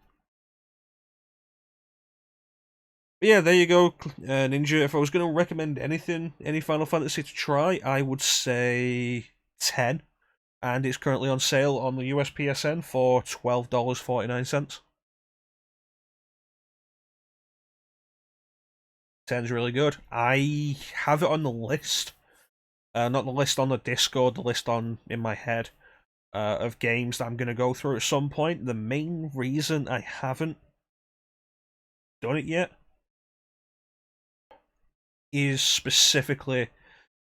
But yeah, there you go, Ninja. If I was going to recommend anything, any Final Fantasy to try, I would say 10. And it's currently on sale on the US PSN for $12.49. 10's really good. I have it on the list. Not the list on the Discord, the list in my head of games that I'm going to go through at some point. The main reason I haven't done it yet is specifically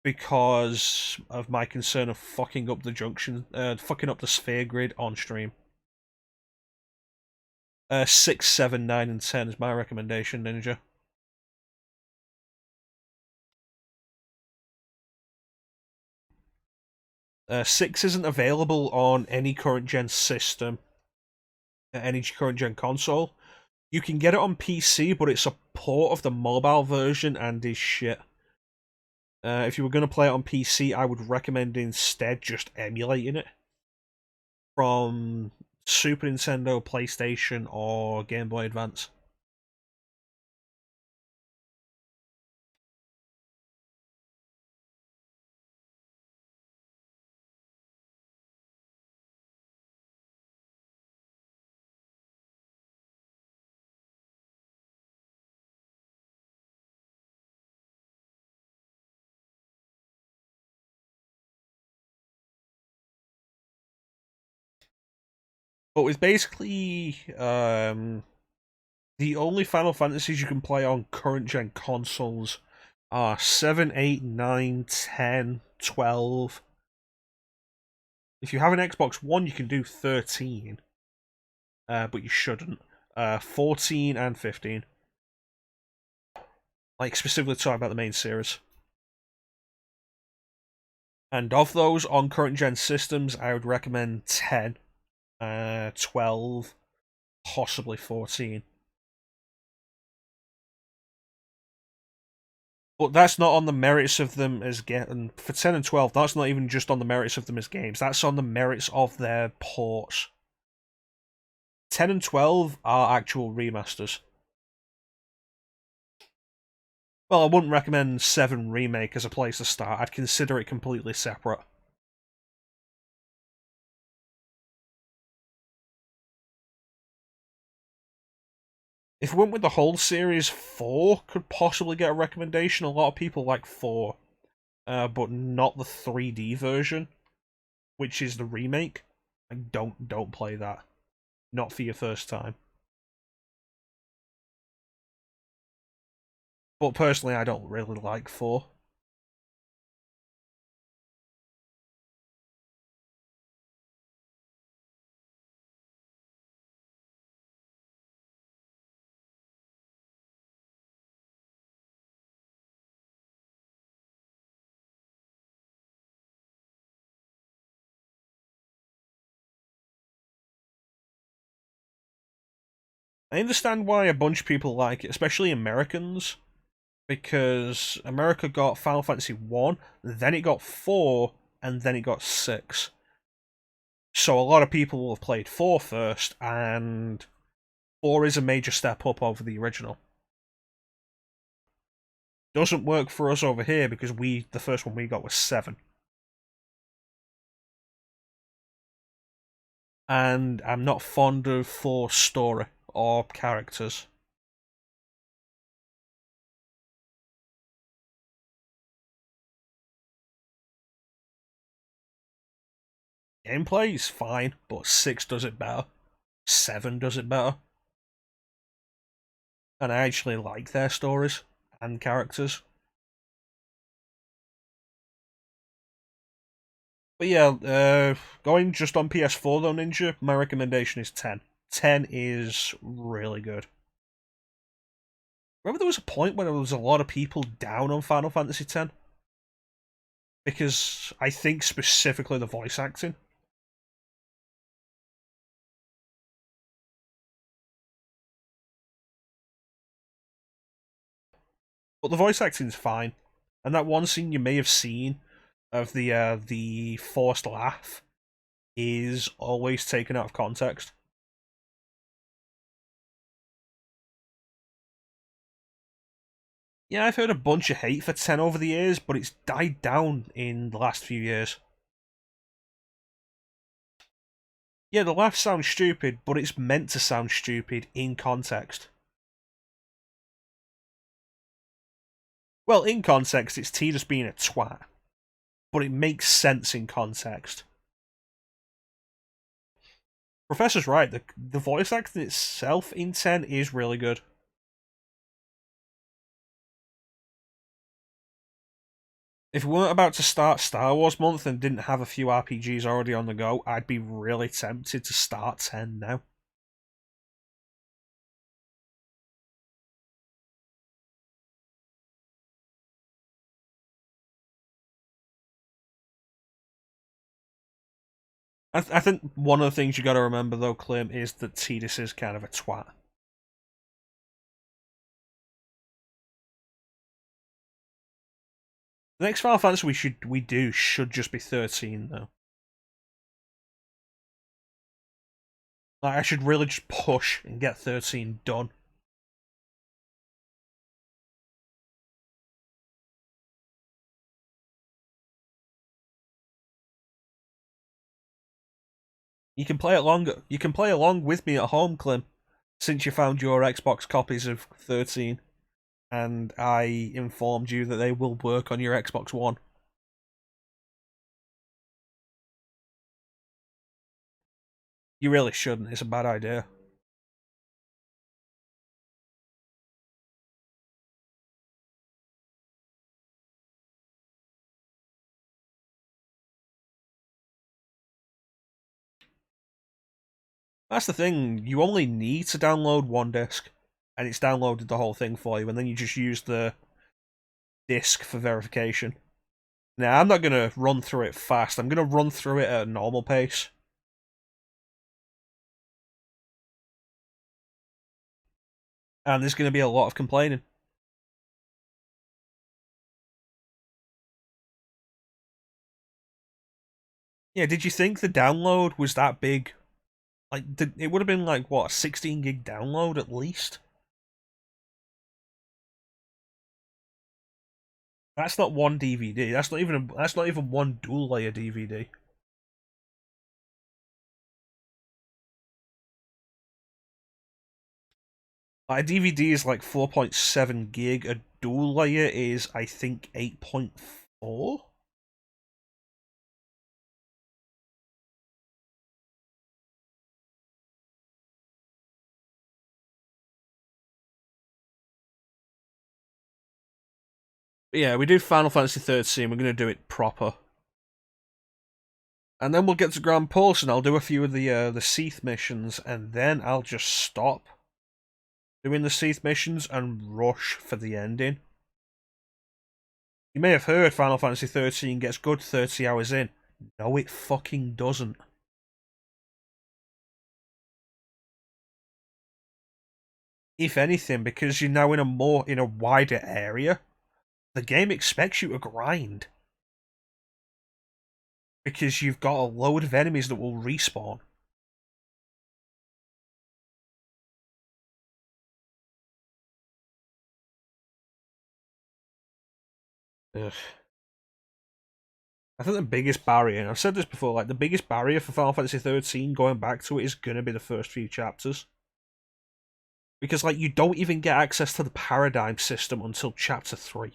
because of my concern of fucking up the fucking up the sphere grid on stream. 6, 7, 9, and 10 is my recommendation, Ninja. 6 isn't available on any current gen system, any current gen console. You can get it on PC, but it's a port of the mobile version and is shit. If you were going to play it on PC, I would recommend instead just emulating it from Super Nintendo, PlayStation, or Game Boy Advance. But it's basically the only Final Fantasies you can play on current gen consoles are 7, 8, 9, 10, 12. If you have an Xbox One, you can do 13. but you shouldn't. 14 and 15. Like, specifically talking about the main series. And of those on current gen systems, I would recommend 10, 12, possibly 14. But that's not on the merits of them as and for 10 and 12, that's not even just on the merits of them as games. That's on the merits of their ports. 10 and 12 are actual remasters. Well, I wouldn't recommend 7 Remake as a place to start. I'd consider it completely separate. If we went with the whole series, 4 could possibly get a recommendation. A lot of people like 4, but not the 3D version, which is the remake. Like, don't play that. Not for your first time. But personally, I don't really like 4. I understand why a bunch of people like it, especially Americans, because America got Final Fantasy 1, then it got 4, and then it got 6. So a lot of people will have played 4 first, and 4 is a major step up over the original. Doesn't work for us over here because the first one we got was 7. And I'm not fond of 4 story or characters. Gameplay is fine, but 6 does it better. 7 does it better. And I actually like their stories and characters. But yeah, going just on PS4 though, Ninja, my recommendation is 10. 10 is really good. Remember there was a point where there was a lot of people down on Final Fantasy X? Because I think specifically the voice acting. But the voice acting's fine. And that one scene you may have seen of the forced laugh is always taken out of context. Yeah, I've heard a bunch of hate for 10 over the years, but it's died down in the last few years. Yeah, the laugh sounds stupid, but it's meant to sound stupid in context. Well, in context, it's Tidus being a twat, but it makes sense in context. Professor's right, the voice acting itself in 10 is really good. If we weren't about to start Star Wars month and didn't have a few RPGs already on the go, I'd be really tempted to start 10 now. I think one of the things you got to remember though, Clem, is that Tidus is kind of a twat. The next Final Fantasy we do should just be 13 though. Like, I should really just push and get 13 done. You can play along with me at home, Clem, since you found your Xbox copies of 13, and I informed you that they will work on your Xbox One. You really shouldn't, it's a bad idea. That's the thing, you only need to download one disc, and it's downloaded the whole thing for you, and then you just use the disc for verification. Now, I'm not going to run through it fast, I'm going to run through it at a normal pace. And there's going to be a lot of complaining. Yeah, did you think the download was that big? Like, it would have been like, what, a 16 gig download at least? That's not one DVD. That's not even one dual layer DVD. A DVD is like 4.7 gig. A dual layer is, I think, 8.4. Yeah, we did Final Fantasy 13. We're going to do it proper. And then we'll get to Grand Pulse, and I'll do a few of the Seath missions, and then I'll just stop doing the Seath missions and rush for the ending. You may have heard Final Fantasy 13 gets good 30 hours in. No, it fucking doesn't. If anything, because you're now in a wider area, the game expects you to grind. Because you've got a load of enemies that will respawn. Ugh. I think the biggest barrier, and I've said this before, like the biggest barrier for Final Fantasy 13 going back to it is gonna be the first few chapters. Because like you don't even get access to the paradigm system until chapter 3.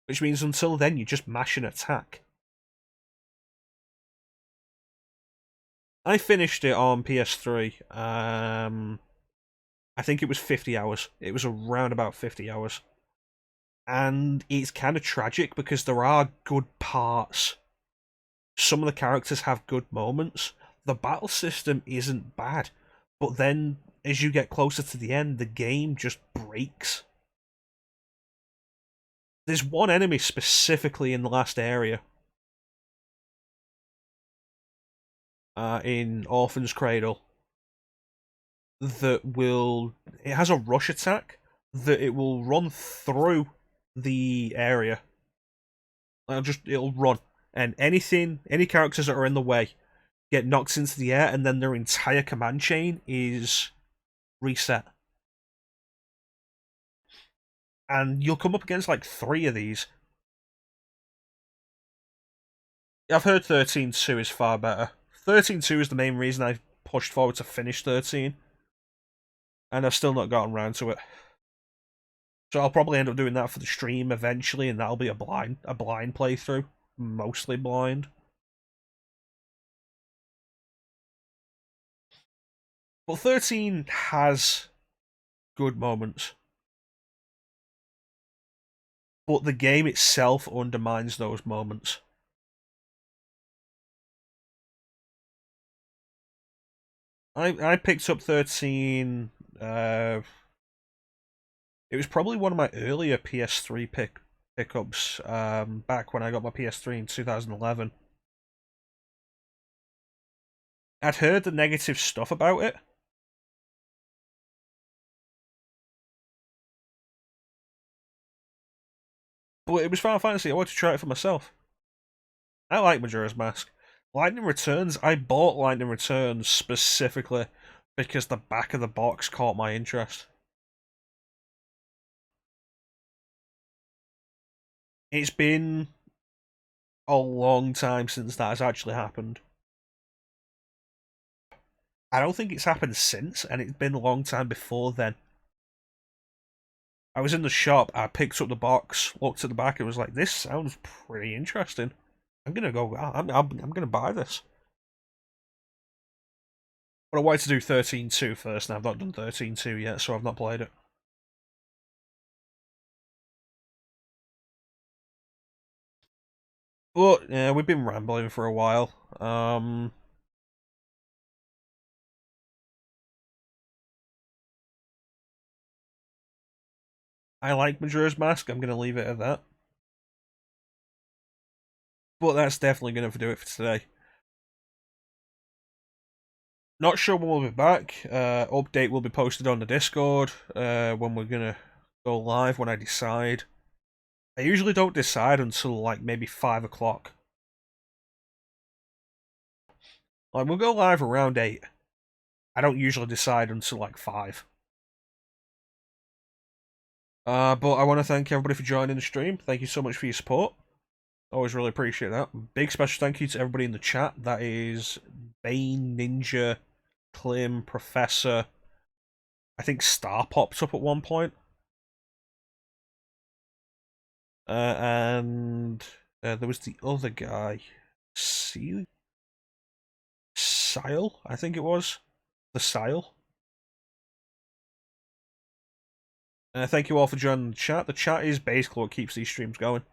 Which means until then you just mash an attack. I finished it on PS3. I think it was 50 hours. It was around about 50 hours. And it's kind of tragic because there are good parts. Some of the characters have good moments. The battle system isn't bad. But then, as you get closer to the end, the game just breaks. There's one enemy specifically in the last area. In Orphan's Cradle. That will... It has a rush attack that it will run through the area. It'll run. And any characters that are in the way get knocked into the air, and then their entire command chain is reset. And you'll come up against like 3 of these. I've heard 13.2 is far better. 13.2 is the main reason I've pushed forward to finish 13. And I've still not gotten around to it. So I'll probably end up doing that for the stream eventually, and that'll be a blind playthrough. Mostly blind. But 13 has good moments. But the game itself undermines those moments. I picked up 13... it was probably one of my earlier PS3 pickups back when I got my PS3 in 2011. I'd heard the negative stuff about it. But it was Final Fantasy, I wanted to try it for myself. I like Majora's Mask. Lightning Returns, I bought Lightning Returns specifically because the back of the box caught my interest. It's been a long time since that has actually happened. I don't think it's happened since, and it's been a long time before then. I was in the shop, I picked up the box, looked at the back, and was like, this sounds pretty interesting. I'm gonna buy this. But I wanted to do 13.2 first, and I've not done 13.2 yet, so I've not played it. But, yeah, we've been rambling for a while. I like Majora's Mask. I'm going to leave it at that. But that's definitely going to do it for today. Not sure when we'll be back. Update will be posted on the Discord when we're going to go live, when I decide. I usually don't decide until like maybe 5 o'clock. Like, we'll go live around 8. I don't usually decide until like 5. But I want to thank everybody for joining the stream. Thank you so much for your support. Always really appreciate that. Big special thank you to everybody in the chat. That is Bane, Ninja, Klim, Professor. I think Star popped up at one point. And there was the other guy. Sile, I think it was. The Sile. Thank you all for joining the chat. The chat is basically what keeps these streams going.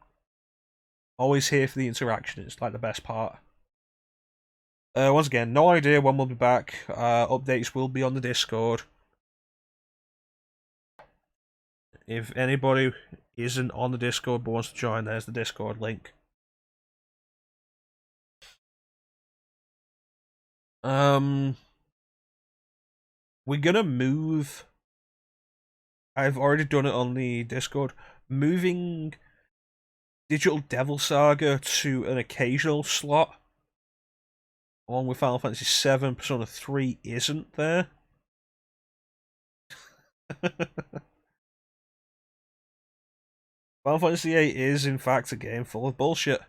Always here for the interaction. It's like the best part. Once again, no idea when we'll be back. Updates will be on the Discord. If anybody isn't on the Discord but wants to join, there's the Discord link. We're gonna move. I've already done it on the Discord. Moving Digital Devil Saga to an occasional slot, along with Final Fantasy VII. Persona 3 isn't there. Final Fantasy VIII is, in fact, a game full of bullshit.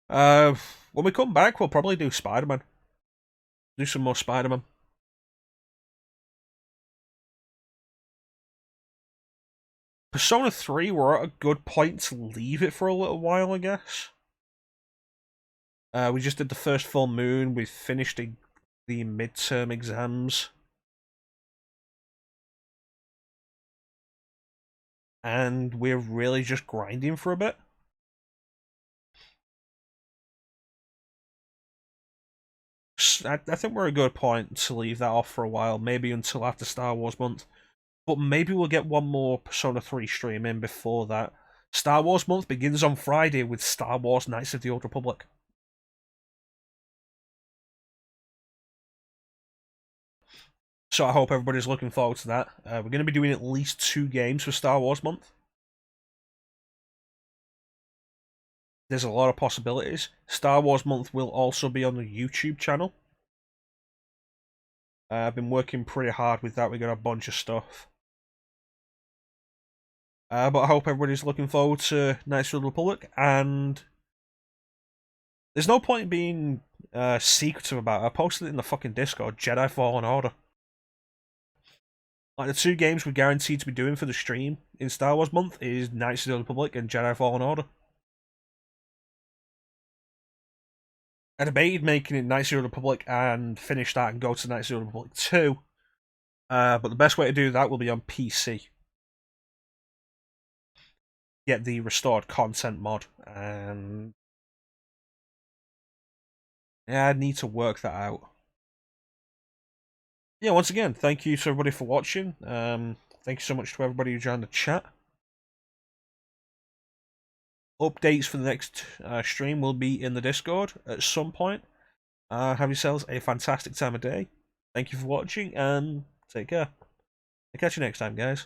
When we come back, we'll probably do Spider-Man. Do some more Spider-Man. Persona 3, we're at a good point to leave it for a little while, I guess. We just did the first full moon. We finished the midterm exams. And we're really just grinding for a bit. I think we're a good point to leave that off for a while. Maybe until after Star Wars month. But maybe we'll get one more Persona 3 stream in before that. Star Wars month begins on Friday with Star Wars Knights of the Old Republic. So I hope everybody's looking forward to that. We're going to be doing at least 2 games for Star Wars month. There's a lot of possibilities. Star Wars month will also be on the YouTube channel. I've been working pretty hard with that. We got a bunch of stuff. But I hope everybody's looking forward to Knights of the Republic, and there's no point in being secretive about it. I posted it in the fucking Discord, Jedi Fallen Order. Like, the 2 games we're guaranteed to be doing for the stream in Star Wars month is Knights of the Republic and Jedi Fallen Order. I debated making it Knights of the Republic and finish that and go to Knights of the Republic 2. But the best way to do that will be on PC. Get the restored content mod, and yeah, I need to work that out. Yeah, once again, thank you to everybody for watching. Thank you so much to everybody who joined the chat. Updates for the next stream will be in the Discord at some point. Have yourselves a fantastic time of day. Thank you for watching, and take care. I'll catch you next time, guys.